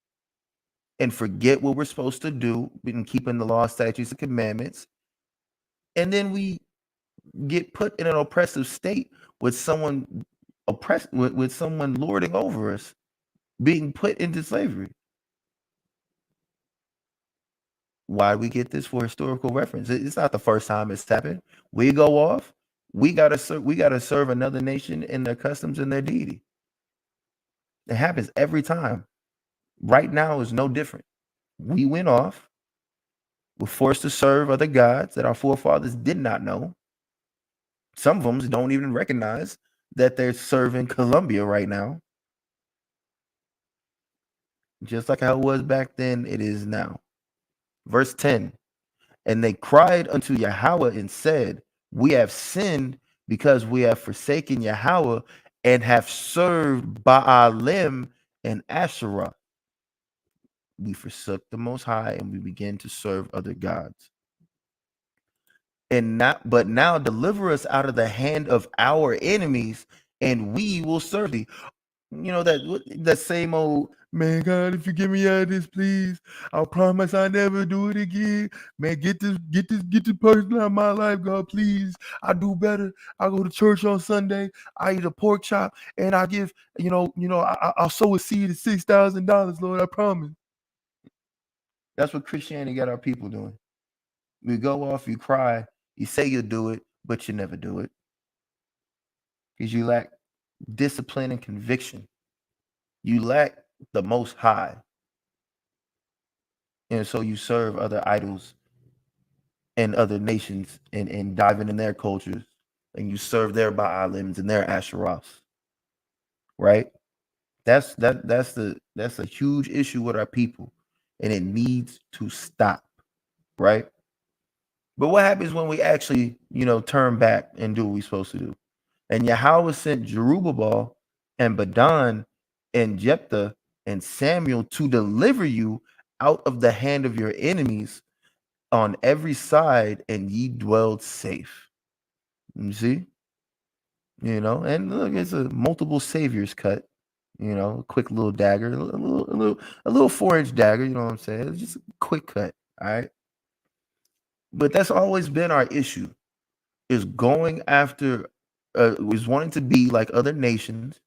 and forget what we're supposed to do in keeping the law, statutes, and commandments. And then we get put in an oppressive state with someone oppressed, with someone lording over us, being put into slavery. Why do we get this? For historical reference. It's not the first time it's happened. We go off. We gotta serve another nation in their customs and their deity. It happens every time. Right now is no different. We went off. We're forced to serve other gods that our forefathers did not know. Some of them don't even recognize that they're serving Colombia right now. Just like how it was back then, it is now. Verse 10. And they cried unto Yahweh and said, we have sinned because we have forsaken Yahweh and have served Baalim and Asherah. We forsook the Most High and we began to serve other gods. But now deliver us out of the hand of our enemies, and we will serve thee. You know, that same old, man, God, if you get me out of this, please, I'll promise I never do it again. Man, get this person out of my life, God, please. I do better. I go to church on Sunday. I eat a pork chop, and I give, I'll sow a seed of $6,000, Lord. I promise. That's what Christianity got our people doing. We go off, you cry, you say you'll do it, but you never do it because you lack discipline and conviction. You lack the Most High. And so you serve other idols and other nations and dive into their cultures, and you serve their Baalims and their Asheroths. Right? That's a huge issue with our people, and it needs to stop. Right? But what happens when we actually, turn back and do what we're supposed to do? And Yahweh sent Jerubbaal and Badan and Jephthah and Samuel to deliver you out of the hand of your enemies on every side, and ye dwelled safe. You see? And look, it's a multiple saviors cut. A quick little dagger, a little 4-inch dagger. You know what I'm saying? It's just a quick cut. All right. But that's always been our issue: is going after, is wanting to be like other nations,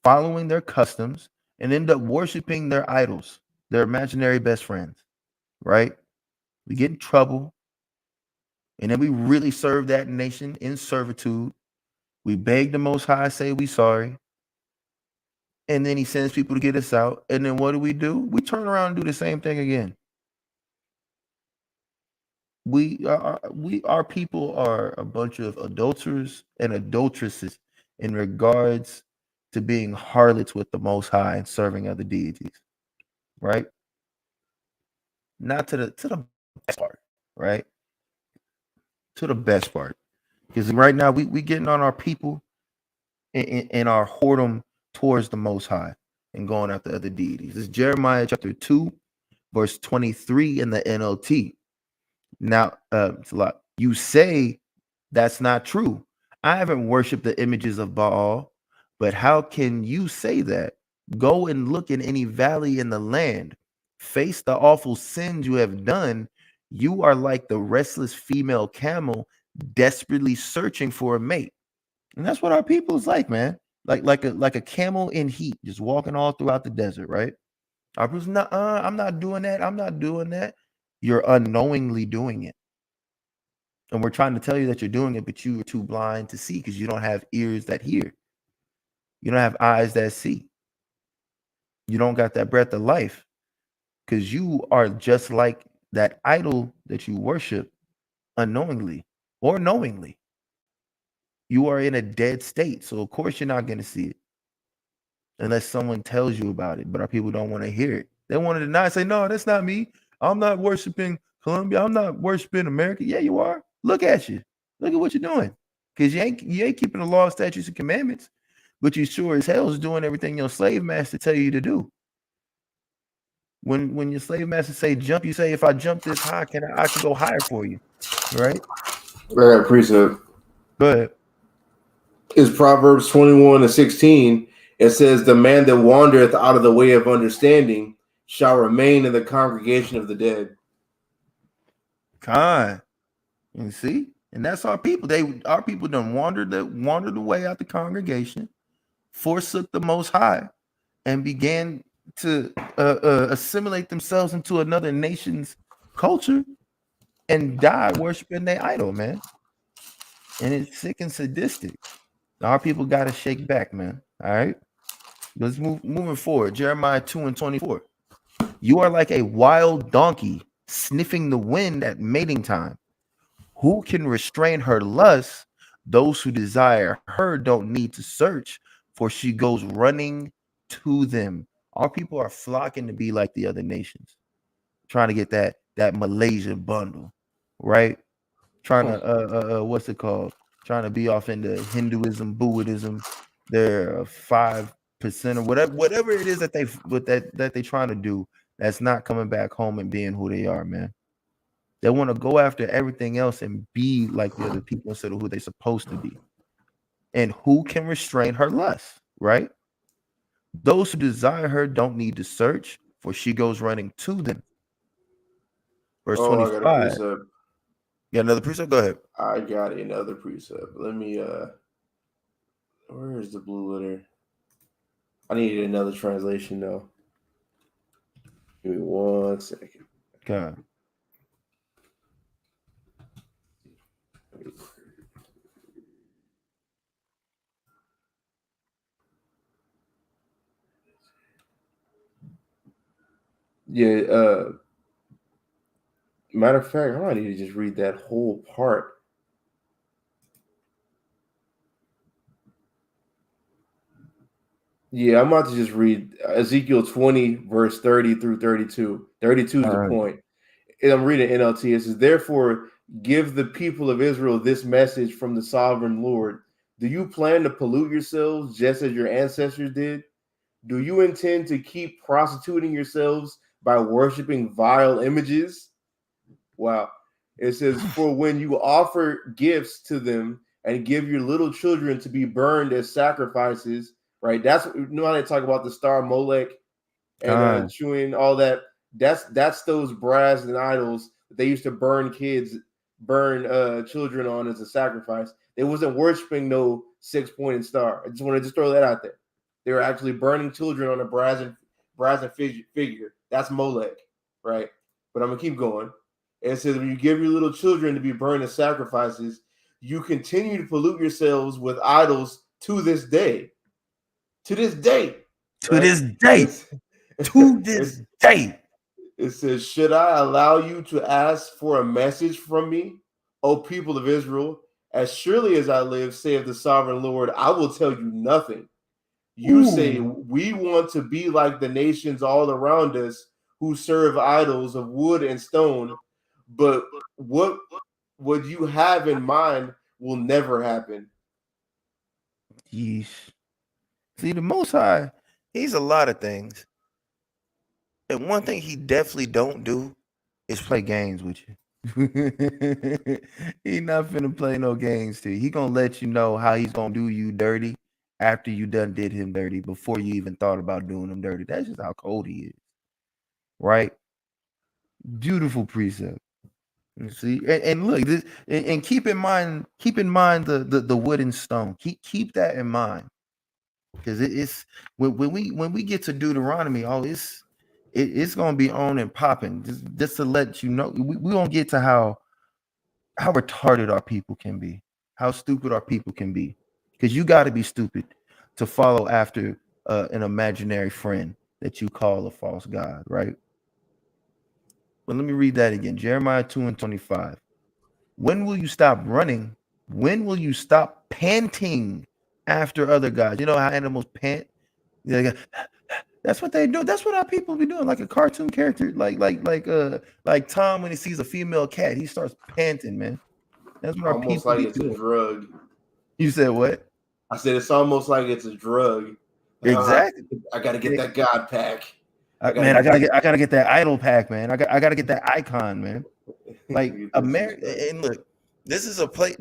following their customs, and end up worshiping their idols, their imaginary best friends. Right? We get in trouble, and then we really serve that nation in servitude. We beg the Most High, say we sorry, and then he sends people to get us out. And then what do? We turn around and do the same thing again. Our people are a bunch of adulterers and adulteresses in regards to being harlots with the Most High and serving other deities, right? Not to the best part, right? to the best part. Because right now we getting on our people and our whoredom towards the Most High and going after other deities. This is Jeremiah chapter 2, verse 23 in the NLT. Now, it's a lot. You say that's not true. I haven't worshipped the images of Baal, but how can you say that? Go and look in any valley in the land. Face the awful sins you have done. You are like the restless female camel desperately searching for a mate. And that's what our people is like, man. Like a camel in heat, just walking all throughout the desert, right? Our people's not, I'm not doing that. I'm not doing that. You're unknowingly doing it. And we're trying to tell you that you're doing it, but you are too blind to see because you don't have ears that hear. You don't have eyes that see. You don't got that breath of life because you are just like that idol that you worship unknowingly or knowingly. You are in a dead state. So, of course, you're not going to see it unless someone tells you about it. But our people don't want to hear it. They want to deny, say, no, that's not me. I'm not worshiping Colombia. I'm not worshiping America. Yeah, you are. Look at you. Look at what you're doing. Because you ain't keeping the law, statutes, and commandments, but you sure as hell is doing everything your slave master tell you to do. When your slave master say jump, you say, if I jump this high, I can go higher for you. Right? Right, precept. Go ahead. Is Proverbs 21:16. It says, the man that wandereth out of the way of understanding shall remain in the congregation of the dead. Kind. You see? And that's our people. Our people done wandered away out the congregation, forsook the Most High, and began to assimilate themselves into another nation's culture and died worshiping their idol, man. And it's sick and sadistic. Our people got to shake back, man. All right. Let's moving forward. Jeremiah 2:24. You are like a wild donkey sniffing the wind at mating time. Who can restrain her lust? Those who desire her don't need to search, for she goes running to them. Our people are flocking to be like the other nations, trying to get that Malaysia bundle, right? Trying to what's it called? Trying to be off into Hinduism, Buddhism, their 5% or whatever it is that they trying to do. That's not coming back home and being who they are, man. They want to go after everything else and be like the other people instead of who they're supposed to be. And who can restrain her lust, right? Those who desire her don't need to search, for she goes running to them. Verse Oh, I got a 25. precept. You got another precept? Go ahead. I got another precept. Let me where is the blue letter? I needed another translation though. Give me 1 second. Okay. Yeah, matter of fact, I might need to just read that whole part. Yeah, I'm about to just read Ezekiel 20, verse 30 through 32. 32 is the point. And I'm reading NLT. It says, therefore, give the people of Israel this message from the sovereign Lord. Do you plan to pollute yourselves just as your ancestors did? Do you intend to keep prostituting yourselves by worshiping vile images? Wow. It says, for when you offer gifts to them and give your little children to be burned as sacrifices, right? That's, you know how they talk about the star Molech and chewing all that. That's those brass and idols that they used to burn children on as a sacrifice. They wasn't worshiping no 6-pointed star. I just want to just throw that out there. They were actually burning children on a brass and figure. That's Molech, right? But I'm gonna keep going. And it says, when you give your little children to be burned as sacrifices, you continue to pollute yourselves with idols to this day. To this day. To this day. To this day. It says, should I allow you to ask for a message from me, O people of Israel? As surely as I live, saith the sovereign Lord, I will tell you nothing. You say, we want to be like the nations all around us who serve idols of wood and stone. But what what you have in mind will never happen. Yeesh. See, the Most High, he's a lot of things. And one thing he definitely don't do is play games with you. He not finna play no games to you. He gonna let you know how he's gonna do you dirty after you done did him dirty before you even thought about doing him dirty. That's just how cold he is. Right? Beautiful precept. You see, and look, this, and keep in mind the wood and stone. Keep that in mind, because it's when we get to Deuteronomy, it's gonna be on and popping. Just to let you know, we gonna get to how retarded our people can be, how stupid our people can be, because you got to be stupid to follow after an imaginary friend that you call a false god, right? But let me read that again. Jeremiah 2:25. When will you stop running? When will you stop panting after other gods? You know how animals pant? That's what they do. That's what our people be doing, like a cartoon character, like Tom when he sees a female cat, he starts panting, man. That's what our Almost people like be it's doing. a drug. You said what? I said it's almost like it's a drug. Like, Exactly. I gotta get that God pack. I gotta get that idol pack, man. I gotta get that icon, man. Like America, and look, this is a place.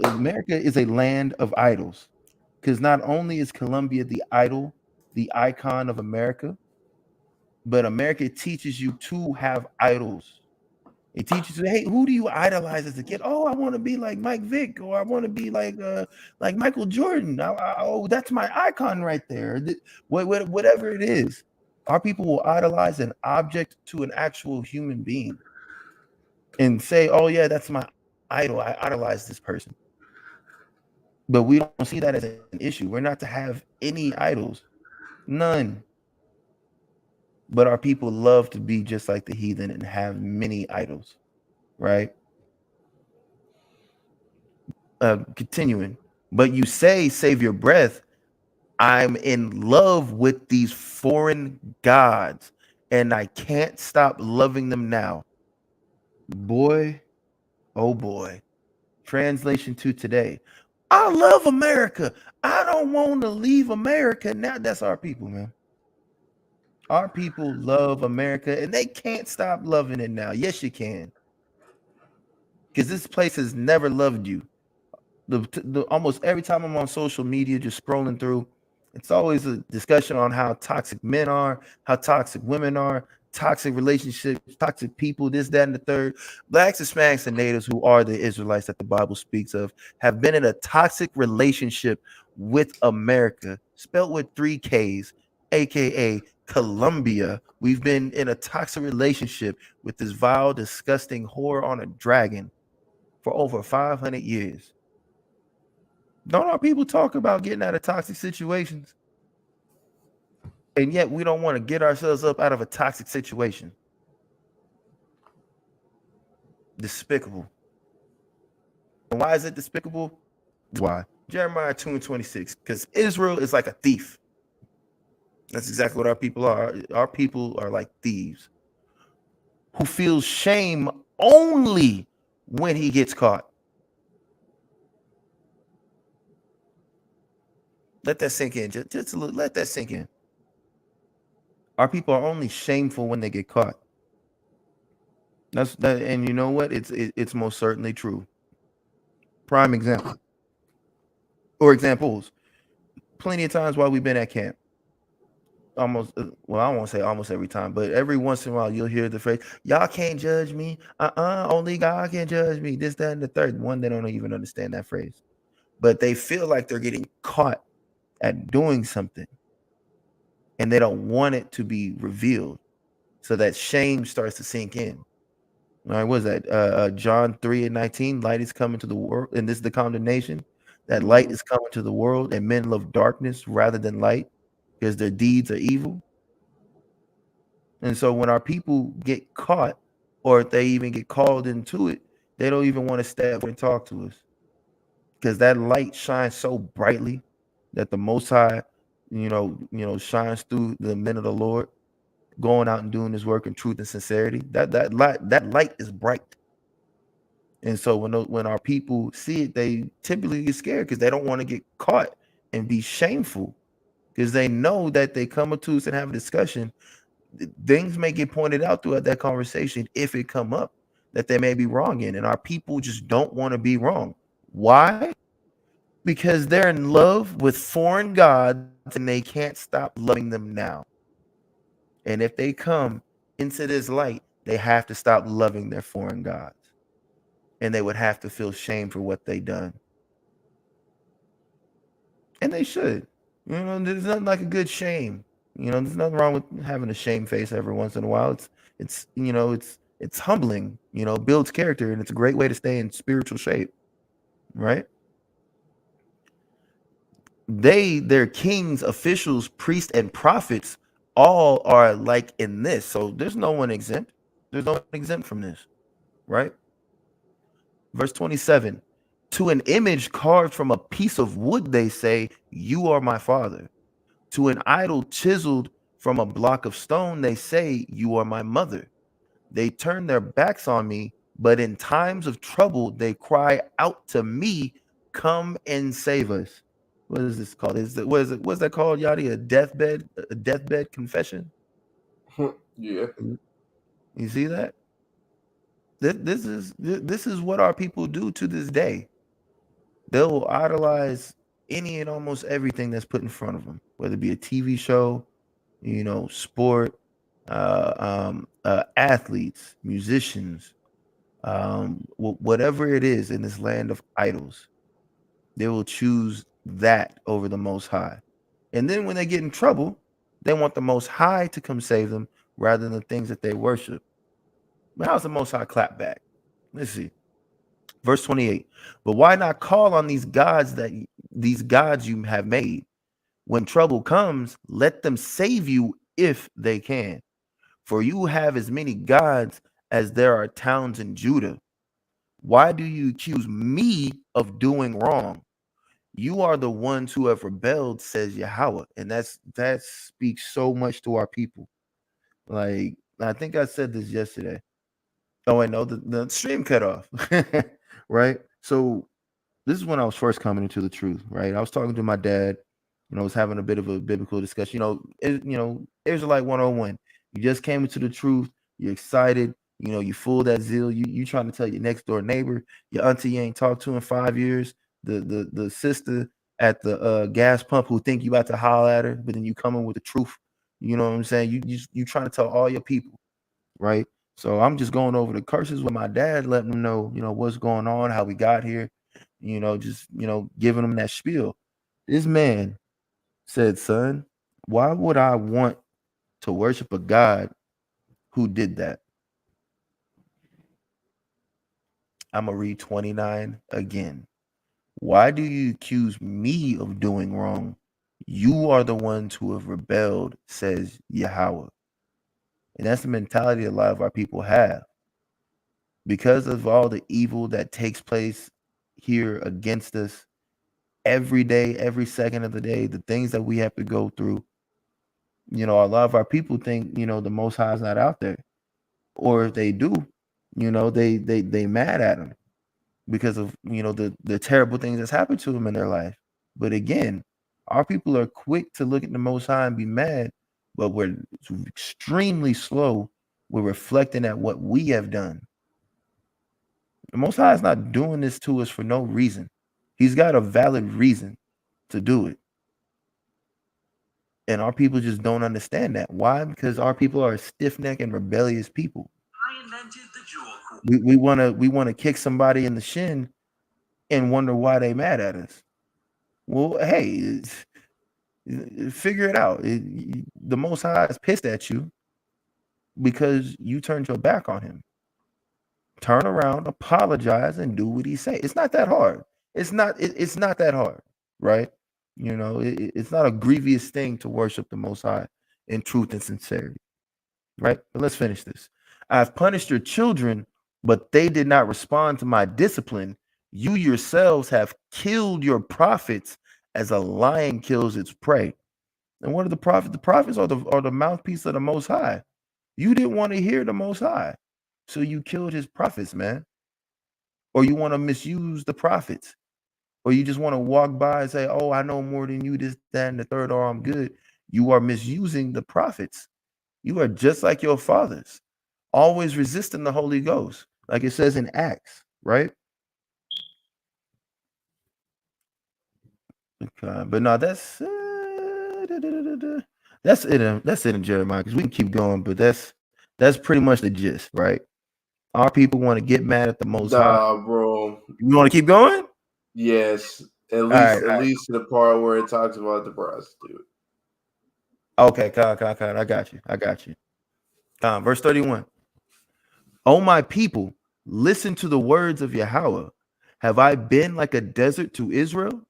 America is a land of idols, because not only is Colombia the idol, the icon of America, but America teaches you to have idols. It teaches you, hey, who do you idolize as a kid? Oh, I want to be like Mike Vick, or I want to be like Michael Jordan. Oh, that's my icon right there. Whatever it is, our people will idolize an object to an actual human being and say, oh yeah, that's my idol. I idolize this person. But we don't see that as an issue. We're not to have any idols, none. But our people love to be just like the heathen and have many idols, right? Continuing. But you say, save your breath, I'm in love with these foreign gods and I can't stop loving them now. Boy, oh boy. Translation to today. I love America. I don't want to leave America. Now that's our people, man. Our people love America and they can't stop loving it now. Yes, you can. Because this place has never loved you. Almost every time I'm on social media, just scrolling through, it's always a discussion on how toxic men are, how toxic women are, toxic relationships, toxic people, this, that, and the third. Blacks, Hispanics, and natives, who are the Israelites that the Bible speaks of, have been in a toxic relationship with America, spelled with 3 Ks, aka Colombia. We've been in a toxic relationship with this vile, disgusting whore on a dragon for over 500 years. Don't our people talk about getting out of toxic situations? And yet we don't want to get ourselves up out of a toxic situation. Despicable. And why is it despicable? Why? Jeremiah 2:26. Because Israel is like a thief. That's exactly what our people are. Our people are like thieves who feel shame only when he gets caught. Let that sink in. Just let that sink in. Our people are only shameful when they get caught. That's that, and you know what? It's most certainly true. Prime example or examples. Plenty of times while we've been at camp, almost well, I won't say almost every time, but every once in a while you'll hear the phrase, "Y'all can't judge me. Only God can judge me." This, that, and the third. One, they don't even understand that phrase, but they feel like they're getting caught at doing something, and they don't want it to be revealed, so that shame starts to sink in. All right, what is that? John 3:19. Light is coming to the world, and this is the condemnation. That light is coming to the world, and men love darkness rather than light, because their deeds are evil. And so when our people get caught, or if they even get called into it, they don't even want to step and talk to us. Because that light shines so brightly that the Most High, shines through the men of the Lord, going out and doing his work in truth and sincerity. That light is bright. And so when our people see it, they typically get scared because they don't want to get caught and be shameful, because they know that they come to us and have a discussion, things may get pointed out throughout that conversation if it come up that they may be wrong in, and our people just don't want to be wrong. Why? Because they're in love with foreign gods and they can't stop loving them now. And if they come into this light, they have to stop loving their foreign gods, and they would have to feel shame for what they done. And they should. There's nothing like a good shame. There's nothing wrong with having a shame face every once in a while. It's humbling, builds character, and it's a great way to stay in spiritual shape, right? Their kings, officials, priests, and prophets all are like in this. So there's no one exempt. There's no one exempt from this, right? Verse 27. To an image carved from a piece of wood, they say, "You are my father." To an idol chiseled from a block of stone, they say, "You are my mother." They turn their backs on me, but in times of trouble, they cry out to me, "Come and save us." What is this called? What's that called, Yadi? A deathbed confession? Yeah. You see that? This is what our people do to this day. They'll idolize any and almost everything that's put in front of them, whether it be a TV show, sport, athletes, musicians, whatever it is in this land of idols, they will choose that over the Most High. And then when they get in trouble, they want the Most High to come save them rather than the things that they worship. But how's the Most High clap back? Let's see. Verse 28. But why not call on these gods you have made? When trouble comes, let them save you if they can. For you have as many gods as there are towns in Judah. Why do you accuse me of doing wrong? You are the ones who have rebelled, says Yahweh. And that speaks so much to our people. Like, I think I said this yesterday. Oh, wait, no, the stream cut off. Right? So this is when I was first coming into the truth, right? I was talking to my dad, I was having a bit of a biblical discussion. Israelite 101. You just came into the truth, you're excited, you full of that zeal. You trying to tell your next door neighbor, your auntie you ain't talked to in 5 years, the sister at the gas pump who think you about to holler at her, but then you coming with the truth. You know what I'm saying? You trying to tell all your people, right? So I'm just going over the curses with my dad, letting them know, what's going on, how we got here, just giving them that spiel. This man said, "Son, why would I want to worship a God who did that?" I'm gonna read 29 again. Why do you accuse me of doing wrong? You are the ones who have rebelled, says Yahweh. And that's the mentality a lot of our people have. Because of all the evil that takes place here against us every day, every second of the day, the things that we have to go through, a lot of our people think, the Most High is not out there. Or if they do, they mad at him because of, the terrible things that's happened to them in their life. But again, our people are quick to look at the Most High and be mad, but we're extremely slow. We're reflecting at what we have done. The Most High is not doing this to us for no reason. He's got a valid reason to do it. And our people just don't understand that. Why? Because our people are a stiff-necked and rebellious people. I invented the jewel. We wanna kick somebody in the shin and wonder why they mad at us. Well, hey, figure it out. The Most High is pissed at you because you turned your back on him. Turn around, apologize, and do what he say. It's not that hard. It's not that hard, right? It's not a grievous thing to worship the Most High in truth and sincerity, right? But let's finish this. I've punished your children, but they did not respond to my discipline. You yourselves have killed your prophets as a lion kills its prey. And what are the prophets? The prophets are the mouthpiece of the Most High. You didn't want to hear the Most High, so you killed his prophets, man. or you want to misuse the prophets, or you just want to walk by and say, oh, I know more than you, this, that, and the third, or I'm good. You are misusing the prophets. You are just like your fathers, always resisting the Holy Ghost, like it says in Acts, right? Okay, but no, that's that's it. That's it in Jeremiah, because we can keep going, but that's pretty much the gist, right? Our people want to get mad at the Most High. Nah, bro. You want to keep going? Yes, All right. at least to the part where it talks about the prostitute. Okay, I got you. I got you. Verse 31. O my people, listen to the words of Yahweh. Have I been like a desert to Israel?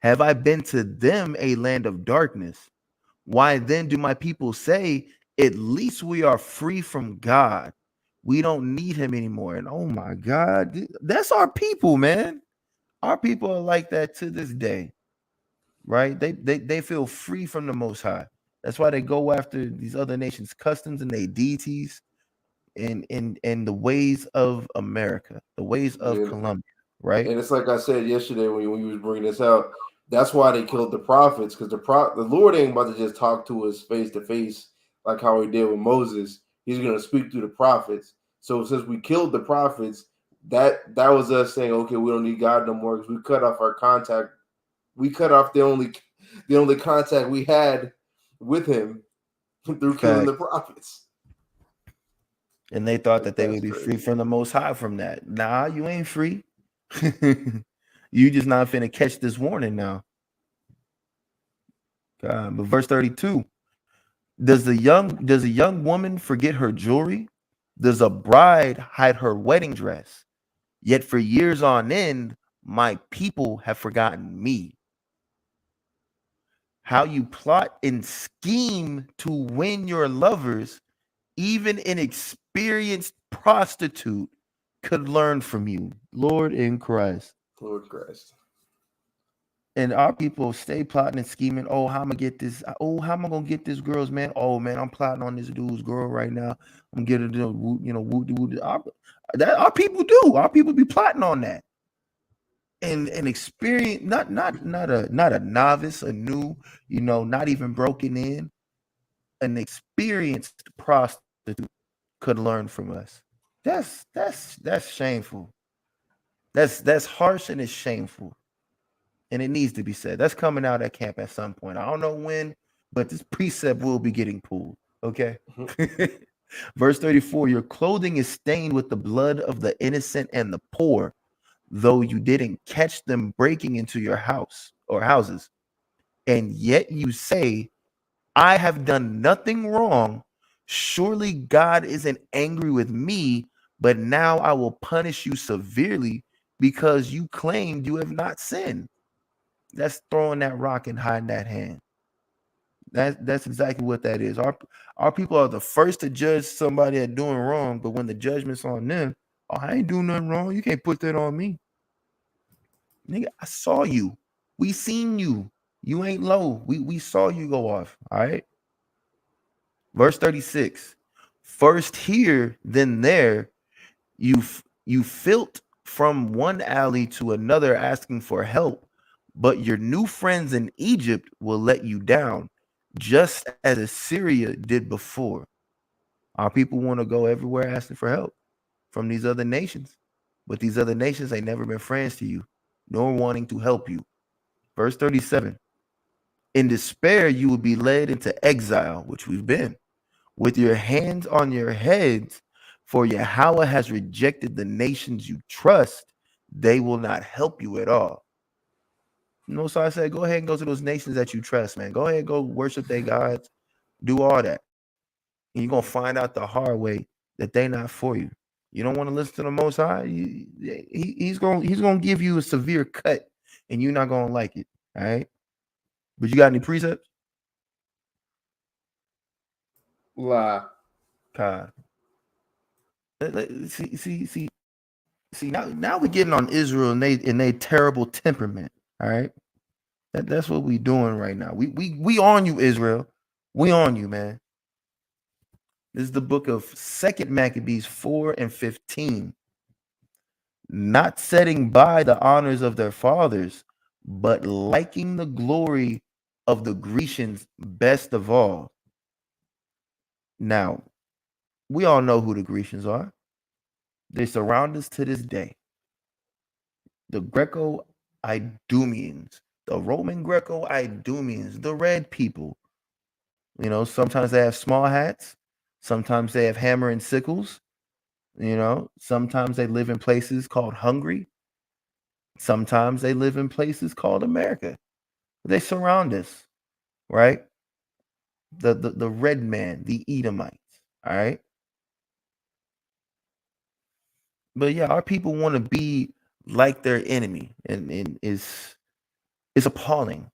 Have I been to them a land of darkness? Why then do my people say, at least we are free from God? We don't need him anymore. And oh my God, that's our people, man. Our people are like that to this day, right? They feel free from the Most High. That's why they go after these other nations' customs and their deities, and the ways of America, the ways of And, Colombia, right? and it's like I said yesterday when you was bringing this out. That's why they killed the prophets, because the Lord ain't about to just talk to us face to face like how he did with Moses. He's going to speak through the prophets. So since we killed the prophets, that was us saying, okay, we don't need God no more, because we cut off our contact. We cut off the only contact we had with him through killing the prophets. And they thought that they That's would be crazy. free from the Most High from that. Nah, you ain't free. You just not finna catch this warning now. But verse 32. Does a young woman forget her jewelry? Does a bride hide her wedding dress? Yet for years on end, my people have forgotten me. How you plot and scheme to win your lovers, even an experienced prostitute could learn from you, Lord in Christ. Lord Christ. And our people stay plotting and scheming. Oh, how am I get this? Oh, how am I gonna get this girl's man? Oh man, I'm plotting on this dude's girl right now. I'm getting our people do. Our people be plotting on that. And an experience, not a novice, a new, not even broken in, an experienced prostitute could learn from us. That's shameful. That's harsh and it's shameful. And it needs to be said. That's coming out at camp at some point. I don't know when, but this precept will be getting pulled. Okay. Verse 34, your clothing is stained with the blood of the innocent and the poor, though you didn't catch them breaking into your house or houses. And yet you say, I have done nothing wrong. Surely God isn't angry with me, but now I will punish you severely because you claimed you have not sinned. That's throwing that rock and hiding that hand. That's exactly what that is. Our people are the first to judge somebody at doing wrong, but when the judgment's on them, oh, I ain't doing nothing wrong. You can't put that on me. Nigga, I saw you. We seen you. You ain't low. We saw you go off. All right. Verse 36. First here, then there, you filth from one alley to another asking for help, but your new friends in Egypt will let you down, just as Assyria did before. Our people want to go everywhere asking for help from these other nations, but these other nations ain't never been friends to you, nor wanting to help you. Verse 37. In despair, you will be led into exile, which we've been, with your hands on your heads, for Yahweh has rejected the nations you trust. They will not help you at all. So I said, go ahead and go to those nations that you trust, man. Go ahead and go worship their gods, do all that. And you're going to find out the hard way that they're not for you. You don't want to listen to the Most High, he's going to give you a severe cut, and you're not going to like it, all right? But you got any precepts? Lie. God. See, now we're getting on Israel and they terrible temperament. All right. That's what we doing right now. We on you, Israel. We on you, man. This is the book of 2nd Maccabees 4 and 15. not setting by the honors of their fathers, but liking the glory of the Grecians best of all. Now, we all know who the Grecians are. They surround us to this day. The Greco-Idumeans, the Roman Greco-Idumeans, the red people. You know, sometimes they have small hats, sometimes they have hammer and sickles. You know, sometimes they live in places called Hungary. Sometimes they live in places called America. They surround us, right? The red man, the Edomites. All right. But yeah, our people want to be like their enemy, and it's appalling.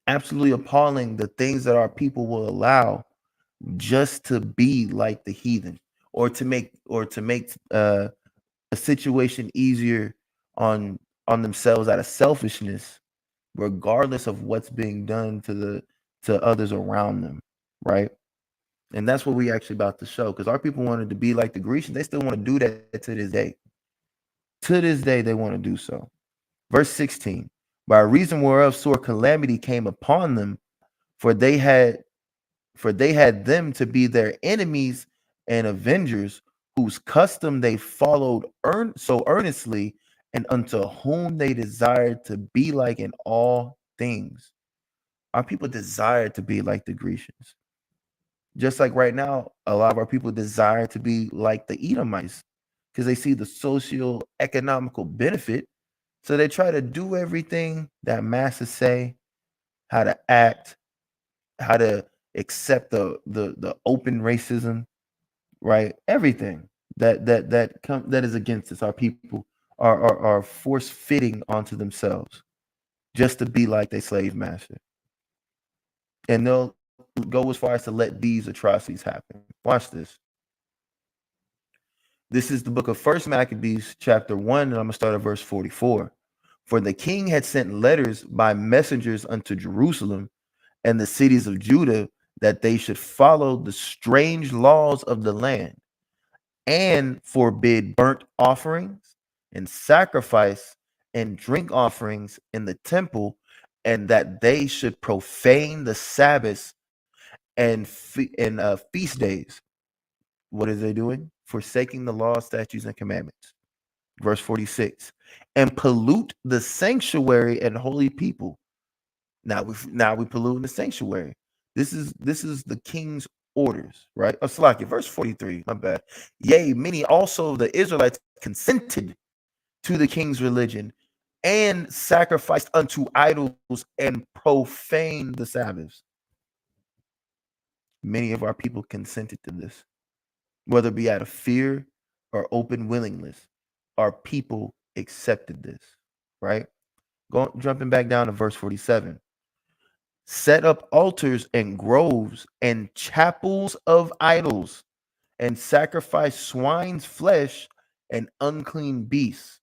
Absolutely appalling the things that our people will allow just to be like the heathen, or to make a situation easier on themselves out of selfishness, regardless of what's being done to others around them, right? And that's what we actually about to show, because our people wanted to be like the Grecians. They still want to do that to this day. To this day, they want to do so. Verse 16, by reason whereof sore calamity came upon them, for they had them to be their enemies and avengers, whose custom they followed so earnestly, and unto whom they desired to be like in all things. Our people desire to be like the Grecians. Just like right now, a lot of our people desire to be like the Edomites because they see the socio-economical benefit. So they try to do everything that masses say, how to act, how to accept the open racism, right? Everything that is against us. Our people are force fitting onto themselves just to be like their slave master. And they'll go as far as to let these atrocities happen. Watch this. This is the book of First Maccabees, chapter 1, and I'm going to start at verse 44. For the king had sent letters by messengers unto Jerusalem and the cities of Judah, that they should follow the strange laws of the land, and forbid burnt offerings and sacrifice and drink offerings in the temple, and that they should profane the Sabbaths and feast days. What are they doing? Forsaking the law, statutes, and commandments. Verse 46, and pollute the sanctuary and holy people. Now we pollute the sanctuary. This is the king's orders, right? Oh, Salaki, verse 43. My bad. Yea, many also of the Israelites consented to the king's religion, and sacrificed unto idols and profaned the Sabbaths. Many of our people consented to this, whether it be out of fear or open willingness. Our people accepted this, right? Jumping back down to verse 47. Set up altars and groves and chapels of idols, and sacrifice swine's flesh and unclean beasts,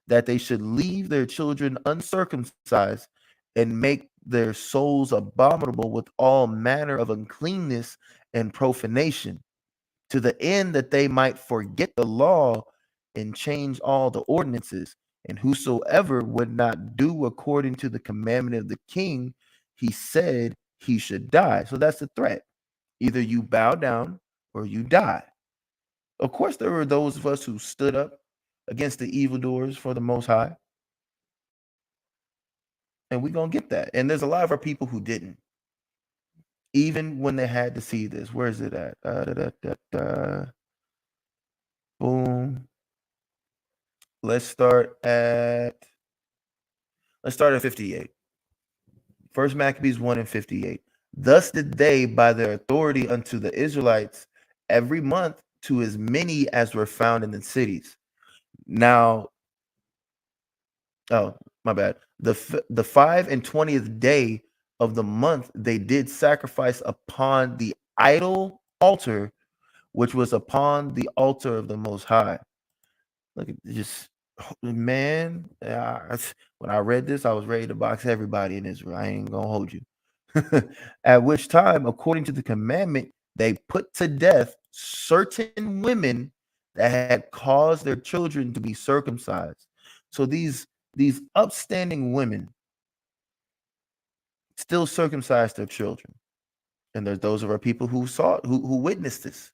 that they should leave their children uncircumcised, and make their souls abominable with all manner of uncleanness and profanation, to the end that they might forget the law and change all the ordinances. And whosoever would not do according to the commandment of the king, he said he should die. So that's the threat. Either you bow down or you die. Of course, there were those of us who stood up against the evildoers for the Most High, and we're going to get that. And there's a lot of our people who didn't, even when they had to see this. Where is it at? Boom. Let's start at 58. First Maccabees 1 and 58. Thus did they by their authority unto the Israelites every month, to as many as were found in the cities. Now, oh, my bad. The 25th day of the month they did sacrifice upon the idol altar, which was upon the altar of the Most High. Look at just, man. When I read this, I was ready to box everybody in Israel. I ain't gonna hold you. At which time, according to the commandment, they put to death certain women that had caused their children to be circumcised. So these upstanding women still circumcised their children. And there's those of our people who saw it, who witnessed this.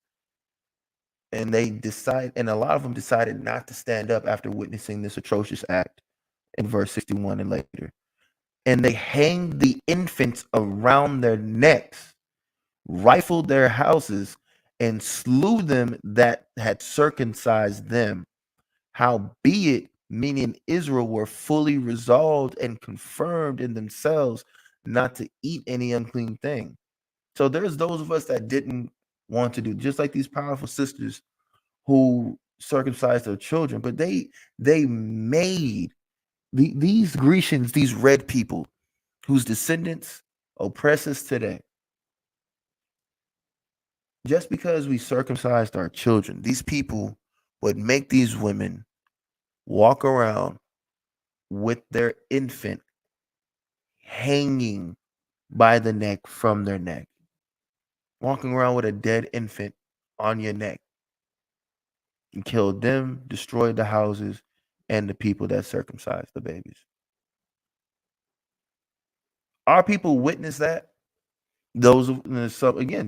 And and a lot of them decided not to stand up after witnessing this atrocious act in verse 61 and later. And they hanged the infants around their necks, rifled their houses, and slew them that had circumcised them. Howbeit, many in Israel were fully resolved and confirmed in themselves not to eat any unclean thing. So there's those of us that didn't want to do, just like these powerful sisters who circumcised their children, but they made these Grecians, these red people whose descendants oppress us today. Just because we circumcised our children, these people would make these women walk around with their infant hanging by the neck from their neck, walking around with a dead infant on your neck, and killed them, destroyed the houses, and the people that circumcised the babies. Our people witnessed that. Those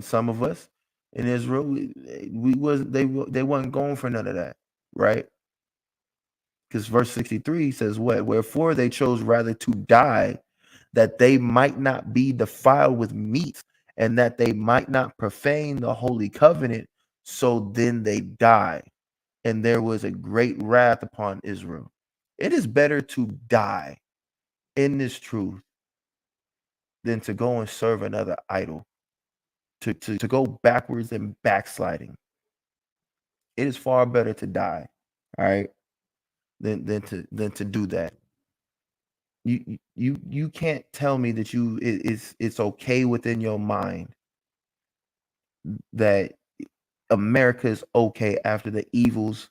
some of us in Israel, we wasn't they weren't going for none of that, right? Because verse 63 says what? Wherefore they chose rather to die, that they might not be defiled with meat, and that they might not profane the holy covenant. So then they die, and there was a great wrath upon Israel. It is better to die in this truth than to go and serve another idol, to go backwards and backsliding. It is far better to die, all right, than to do that. You can't tell me that it's okay within your mind that America is okay after the evils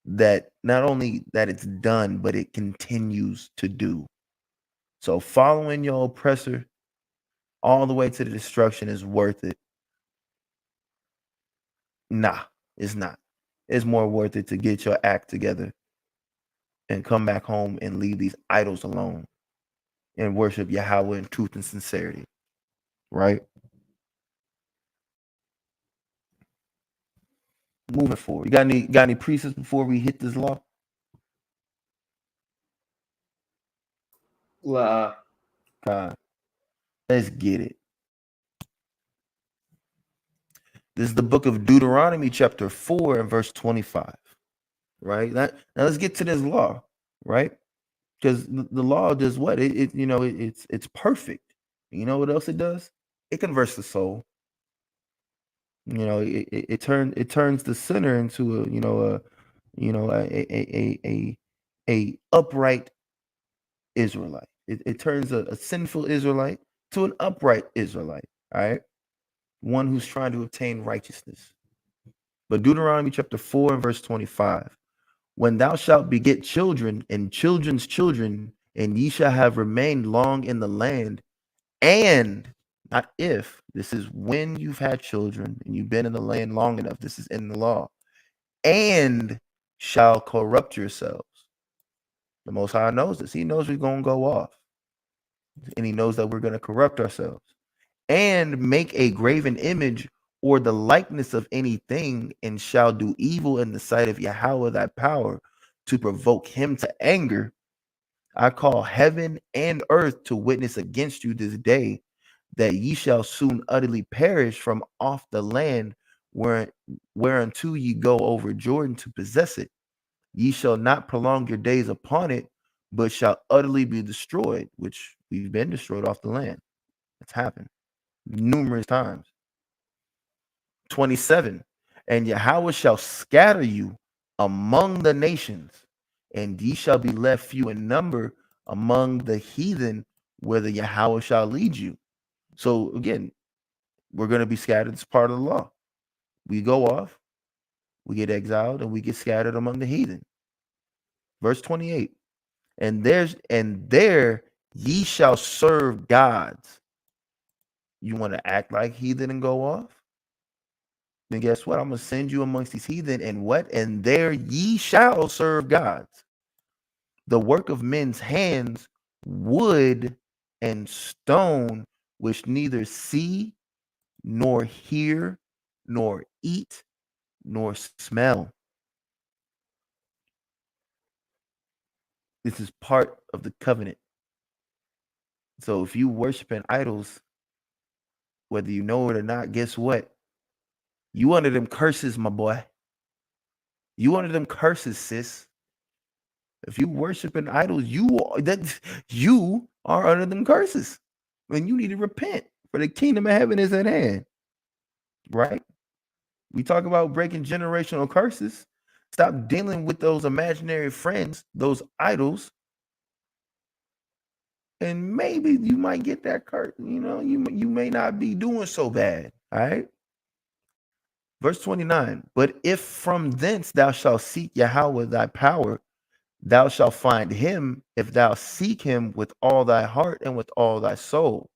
that not only that it's done, but it continues to do. So following your oppressor all the way to the destruction is worth it. Nah, it's not. It's more worth it to get your act together and come back home and leave these idols alone and worship Yahweh in truth and sincerity. Right? Moving forward. You got any precepts before we hit this law? Let's get it. This is the book of Deuteronomy, chapter 4 and verse 25. Right? Now let's get to this law, right? Because the law does what? It's perfect. You know what else it does? It converts the soul. It turns the sinner into a upright Israelite. It turns a sinful Israelite to an upright Israelite. All right, one who's trying to obtain righteousness. But Deuteronomy chapter 4 and verse 25. When thou shalt beget children and children's children, and ye shall have remained long in the land, and not if, this is when you've had children and you've been in the land long enough, this is in the law, and shall corrupt yourselves. The Most High knows this. He knows we're going to go off, and he knows that we're going to corrupt ourselves, and make a graven image or the likeness of anything, and shall do evil in the sight of Yahweh thy power, to provoke him to anger. I call heaven and earth to witness against you this day, that ye shall soon utterly perish from off the land whereunto ye go over Jordan to possess it. Ye shall not prolong your days upon it, but shall utterly be destroyed, which we've been destroyed off the land. It's happened numerous times. 27. And Yahweh shall scatter you among the nations, and ye shall be left few in number among the heathen, whither Yahweh shall lead you. So again, we're going to be scattered. It's part of the law. We go off, we get exiled, and we get scattered among the heathen. Verse 28. And there ye shall serve gods. You want to act like heathen and go off? then guess what? I'm going to send you amongst these heathen, and what? And there ye shall serve gods, the work of men's hands, wood and stone, which neither see, nor hear, nor eat, nor smell. This is part of the covenant. So if you worshiping idols, whether you know it or not, guess what? You under them curses, my boy. You under them curses, sis. If you worshiping idols, you are under them curses. And you need to repent, for the kingdom of heaven is at hand. Right? We talk about breaking generational curses. Stop dealing with those imaginary friends, those idols, and maybe you might get that curse. You know, you may not be doing so bad. All right. Verse 29. But if from thence thou shalt seek Yahweh thy power, thou shalt find him if thou seek him with all thy heart and with all thy soul.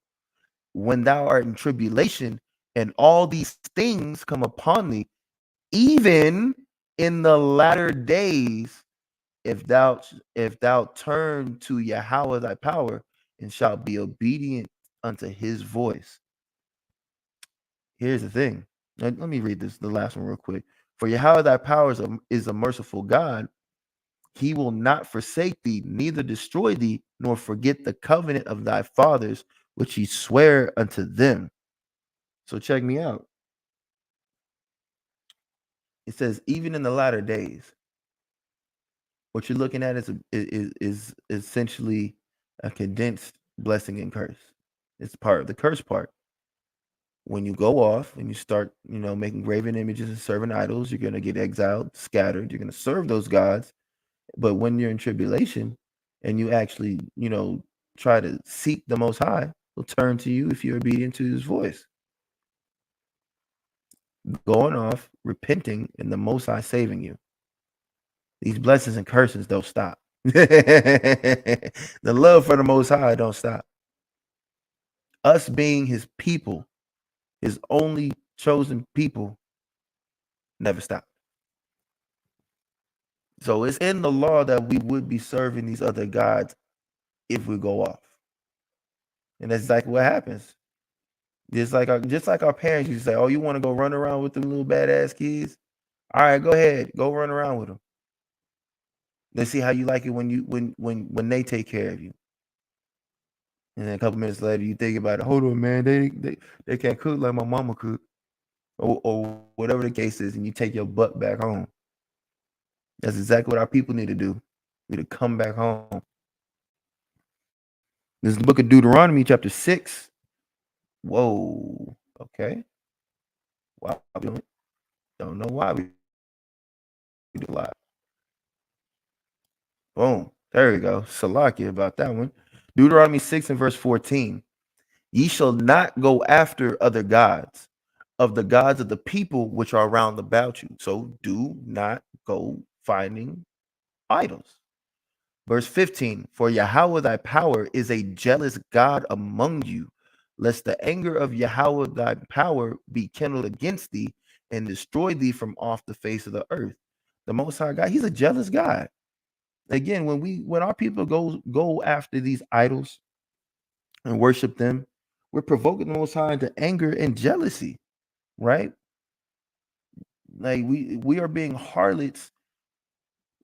When thou art in tribulation and all these things come upon thee, even in the latter days, if thou turn to Yahweh thy power and shalt be obedient unto his voice. Here's the thing. Let me read the last one real quick. For Yahweh thy power is a merciful God. He will not forsake thee, neither destroy thee, nor forget the covenant of thy fathers, which he sware unto them. So check me out. It says, even in the latter days, what you're looking at is essentially a condensed blessing and curse. It's part of the curse part. When you go off and you start, making graven images and serving idols, you're going to get exiled, scattered. You're going to serve those gods. But when you're in tribulation and you actually, try to seek the Most High, he'll turn to you if you're obedient to his voice. Going off, repenting, and the Most High saving you. These blessings and curses don't stop. The love for the Most High don't stop. Us being his people, his only chosen people, never stop. So it's in the law that we would be serving these other gods if we go off. And that's exactly what happens. Just like our parents used to say, oh, you want to go run around with them little badass kids? All right, go ahead. Go run around with them. Let's see how you like it when they take care of you. And then a couple minutes later, you think about it. Hold on, man. They can't cook like my mama cook. Or whatever the case is, and you take your butt back home. That's exactly what our people need to do. We need to come back home. This is the book of Deuteronomy, chapter 6. Whoa. Okay. Wow. Don't know why we do a lot. Boom. There we go. Salakia about that one. Deuteronomy 6 and verse 14. Ye shall not go after other gods, of the gods of the people which are round about you. So do not go finding idols. Verse 15, for Yahweh thy power is a jealous God among you, lest the anger of Yahweh thy power be kindled against thee and destroy thee from off the face of the earth. The Most High God, he's a jealous God. Again, when our people go after these idols and worship them, we're provoking the Most High into anger and jealousy, right? Like we are being harlots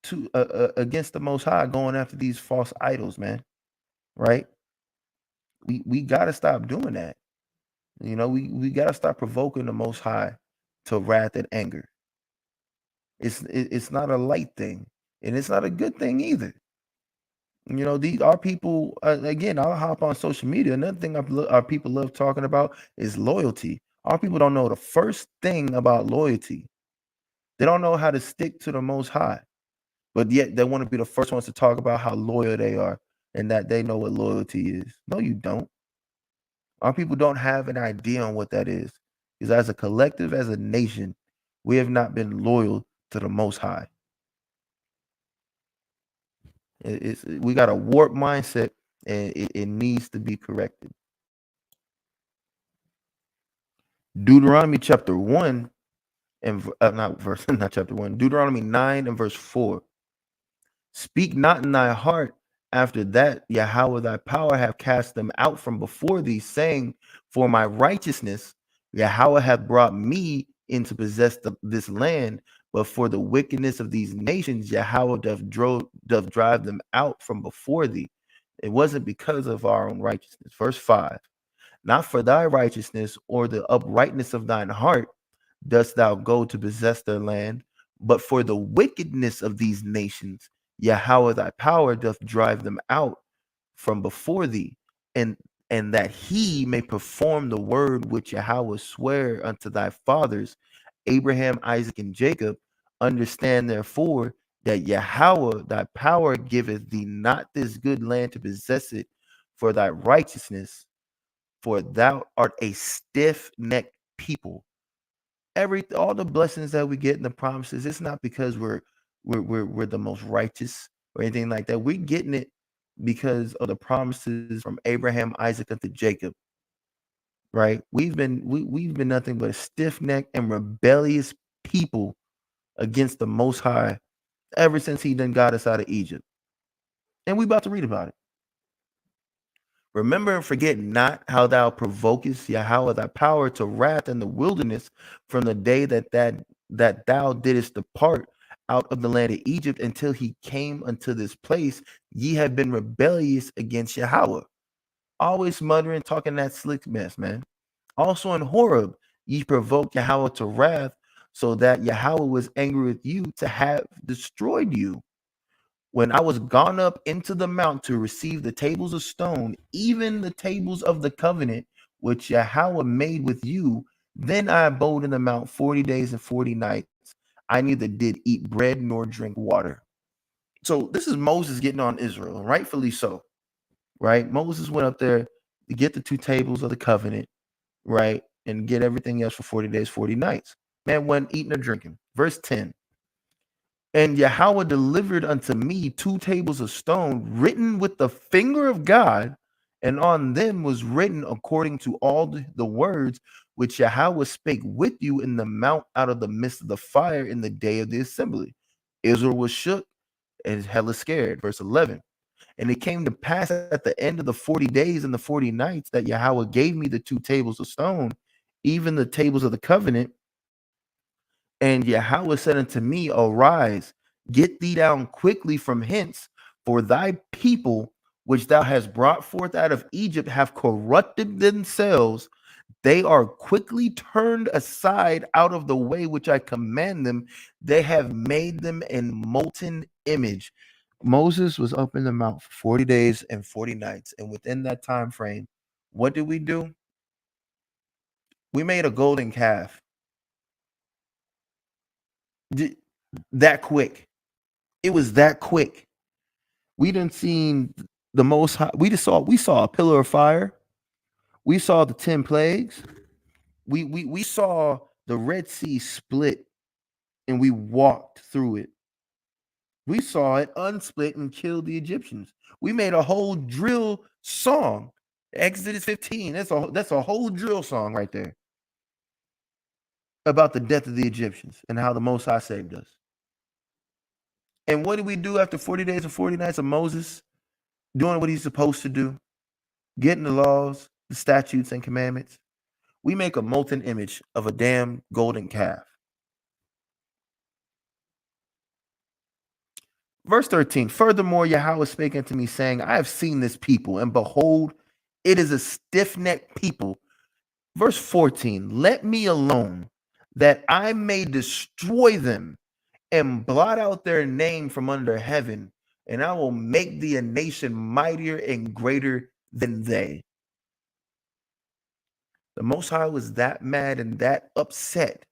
to against the Most High, going after these false idols, man. Right? We got to stop doing that. We got to stop provoking the Most High to wrath and anger. It's not a light thing, and it's not a good thing either. Our people, again, I'll hop on social media. Another thing our people love talking about is loyalty. Our people don't know the first thing about loyalty. They don't know how to stick to the Most High, but yet they want to be the first ones to talk about how loyal they are and that they know what loyalty is. No, you don't. Our people don't have an idea on what that is. Because as a collective, as a nation, we have not been loyal to the Most High. We got a warped mindset, and it needs to be corrected. Deuteronomy chapter 1 and not verse, not chapter 1, Deuteronomy 9 and verse 4. Speak not in thy heart after that Yahweh thy power have cast them out from before thee, saying, for my righteousness Yahweh hath brought me in to possess this land, but for the wickedness of these nations Yahweh doth drive them out from before thee. It wasn't because of our own righteousness. Verse 5. Not for thy righteousness or the uprightness of thine heart dost thou go to possess their land, but for the wickedness of these nations Yahweh thy power doth drive them out from before thee, and that he may perform the word which Yahweh sware unto thy fathers, Abraham, Isaac, and Jacob. Understand therefore that Yahweh thy power giveth thee not this good land to possess it for thy righteousness, for thou art a stiff-necked people. All the blessings that we get in the promises, it's not because we're the most righteous or anything like that. We're getting it because of the promises from Abraham, Isaac, unto Jacob. Right? We've been nothing but a stiff-necked and rebellious people against the Most High ever since He done got us out of Egypt. And we about to read about it. Remember and forget not how thou provokest Yahweh thy power to wrath in the wilderness from the day that thou didst depart out of the land of Egypt until he came unto this place. Ye have been rebellious against Yahweh. Always muttering, talking that slick mess, man. Also in Horeb, ye provoked Yahweh to wrath, so that Yahweh was angry with you to have destroyed you. When I was gone up into the mount to receive the tables of stone, even the tables of the covenant which Yahweh made with you, then I abode in the mount 40 days and 40 nights. I neither did eat bread nor drink water. So this is Moses getting on Israel, and rightfully so, right? Moses went up there to get the two tables of the covenant, right? And get everything else for 40 days, 40 nights. Man wasn't eating or drinking. Verse 10. And Yahweh delivered unto me 2 tables of stone written with the finger of God, and on them was written according to all the words which Yahweh spake with you in the mount out of the midst of the fire in the day of the assembly. Israel was shook and hella scared. Verse 11. And it came to pass at the end of the 40 days and the 40 nights that Yahweh gave me the 2 tables of stone, even the tables of the covenant. And Yahweh said unto me, arise, get thee down quickly from hence, for thy people, which thou hast brought forth out of Egypt, have corrupted themselves. They are quickly turned aside out of the way which I command them. They have made them in molten image. Moses was up in the mount for 40 days and 40 nights. And within that time frame, what did we do? We made a golden calf. That quick. It was that quick. We didn't seen the Most High. We saw a pillar of fire. We saw the 10 plagues. We saw the Red Sea split, and we walked through it. We saw it unsplit and killed the Egyptians. We made a whole drill song. Exodus 15. That's a whole drill song right there about the death of the Egyptians and how the Most High saved us. And what did we do after 40 days and 40 nights of Moses doing what he's supposed to do, getting the laws, the statutes, and commandments? We make a molten image of a damn golden calf. Verse 13, furthermore, Yahweh spake unto me, saying, I have seen this people, and behold, it is a stiff-necked people. Verse 14, let me alone, that I may destroy them and blot out their name from under heaven, and I will make thee a nation mightier and greater than they. The Most High was that mad and that upset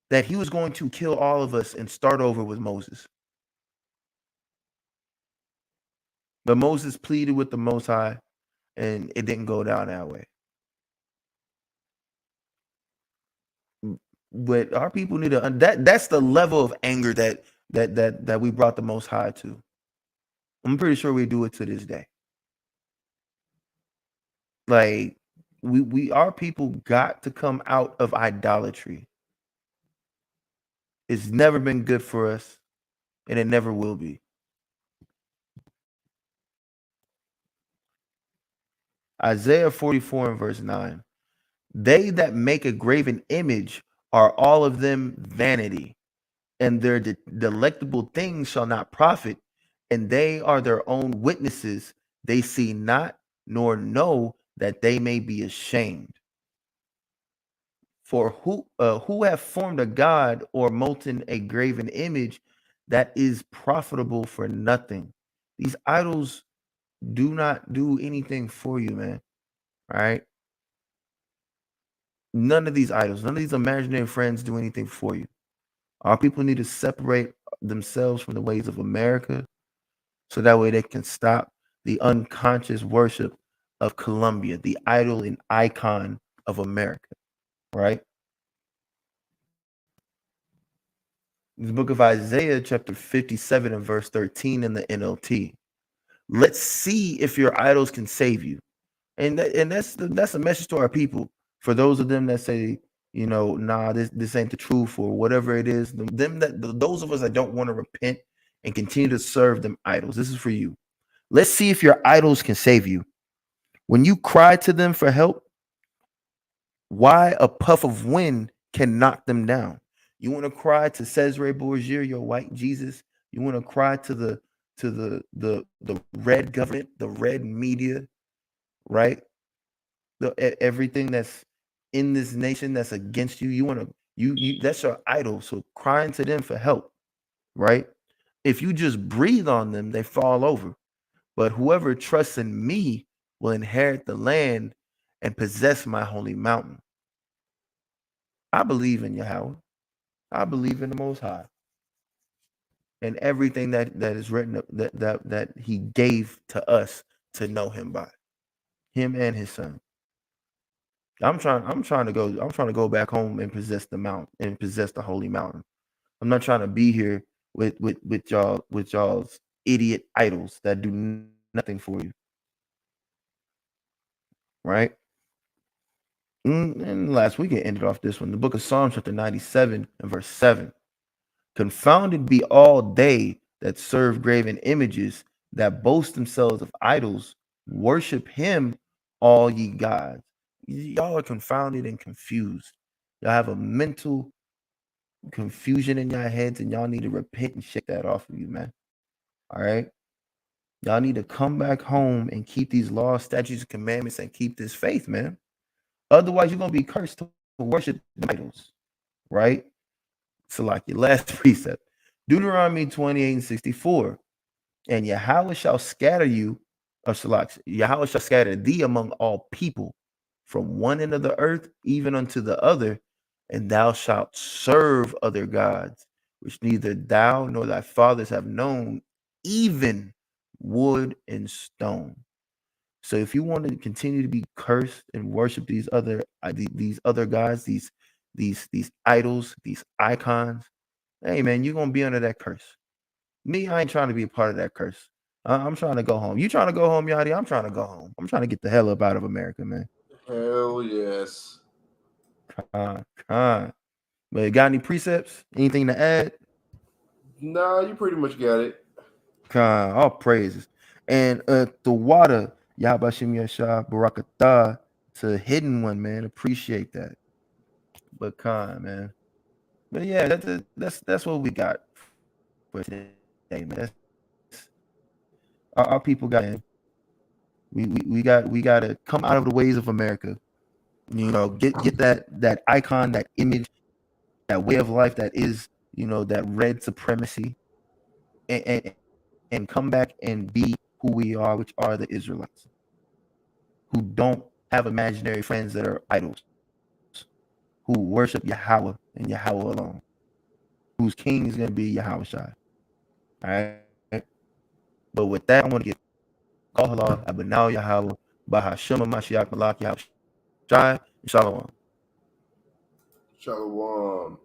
that he was going to kill all of us and start over with Moses. But Moses pleaded with the Most High, and it didn't go down that way. But our people need to that's the level of anger that we brought the Most High to. I'm pretty sure we do it to this day. Like our people got to come out of idolatry. It's never been good for us, and it never will be. Isaiah 44 and verse 9. They that make a graven image are all of them vanity, and their delectable things shall not profit, and they are their own witnesses. They see not nor know that they may be ashamed. For who have formed a god or molten a graven image that is profitable for nothing? These idols do not do anything for you, man. All right. None of these idols, none of these imaginary friends do anything for you. Our people need to separate themselves from the ways of America so that way they can stop the unconscious worship of Colombia, the idol and icon of America, right? The book of Isaiah, chapter 57 and verse 13 in the NLT. Let's see if your idols can save you. And that's a message to our people. For those of them that say, nah, this ain't the truth or whatever it is, those of us that don't want to repent and continue to serve them idols, this is for you. Let's see if your idols can save you. When you cry to them for help, why a puff of wind can knock them down? You want to cry to Cesare Borgia, your white Jesus? You want to cry to the red government, the red media, right? Everything that's in this nation that's against you. You want to you that's your idol. So crying to them for help, right? If you just breathe on them, they fall over. But whoever trusts in me will inherit the land and possess my holy mountain. I believe in Yahweh. I believe in the Most High and everything that is written that He gave to us to know Him by, Him and His Son. I'm trying to go back home and possess the mountain and possess the holy mountain. I'm not trying to be here with y'all's idiot idols that do nothing for you, right? And last week it ended off this one, the book of Psalms, chapter 97 and verse 7. Confounded be all they that serve graven images, that boast themselves of idols, worship him, all ye gods. Y'all are confounded and confused. Y'all have a mental confusion in your heads, and y'all need to repent and shake that off of you, man. All right. Y'all need to come back home and keep these laws, statutes, and commandments, and keep this faith, man. Otherwise, you're gonna be cursed to worship idols, right? So, like your last precept, Deuteronomy 28 and 64. And Yahweh shall scatter you, or Yahweh shall scatter thee among all people, from one end of the earth even unto the other, and thou shalt serve other gods, which neither thou nor thy fathers have known, even wood and stone. So if you want to continue to be cursed and worship these other gods, these idols, these icons, hey man, you're gonna be under that curse. Me, I ain't trying to be a part of that curse. I'm trying to go home. You trying to go home, Yadi? I'm trying to go home. I'm trying to get the hell up out of America, man. Hell yes. But got any precepts? Anything to add? Nah, you pretty much got it. All praises. And the water, Yahbashim Yasha Barakatah, to hidden one, man. Appreciate that. But man. But yeah, that's what we got for today, man. Our people got in. We got to come out of the ways of America. Get that icon, that image, that way of life that is, that red supremacy, and come back and be who we are, which are the Israelites, who don't have imaginary friends that are idols, who worship Yahweh and Yahweh alone, whose king is going to be Yahweh Shai. All right. But with that, I want to get Kohala, Abanau Yahweh, Bahashema Mashiach Malak Yahweh Shai, and Shalom. Shalom.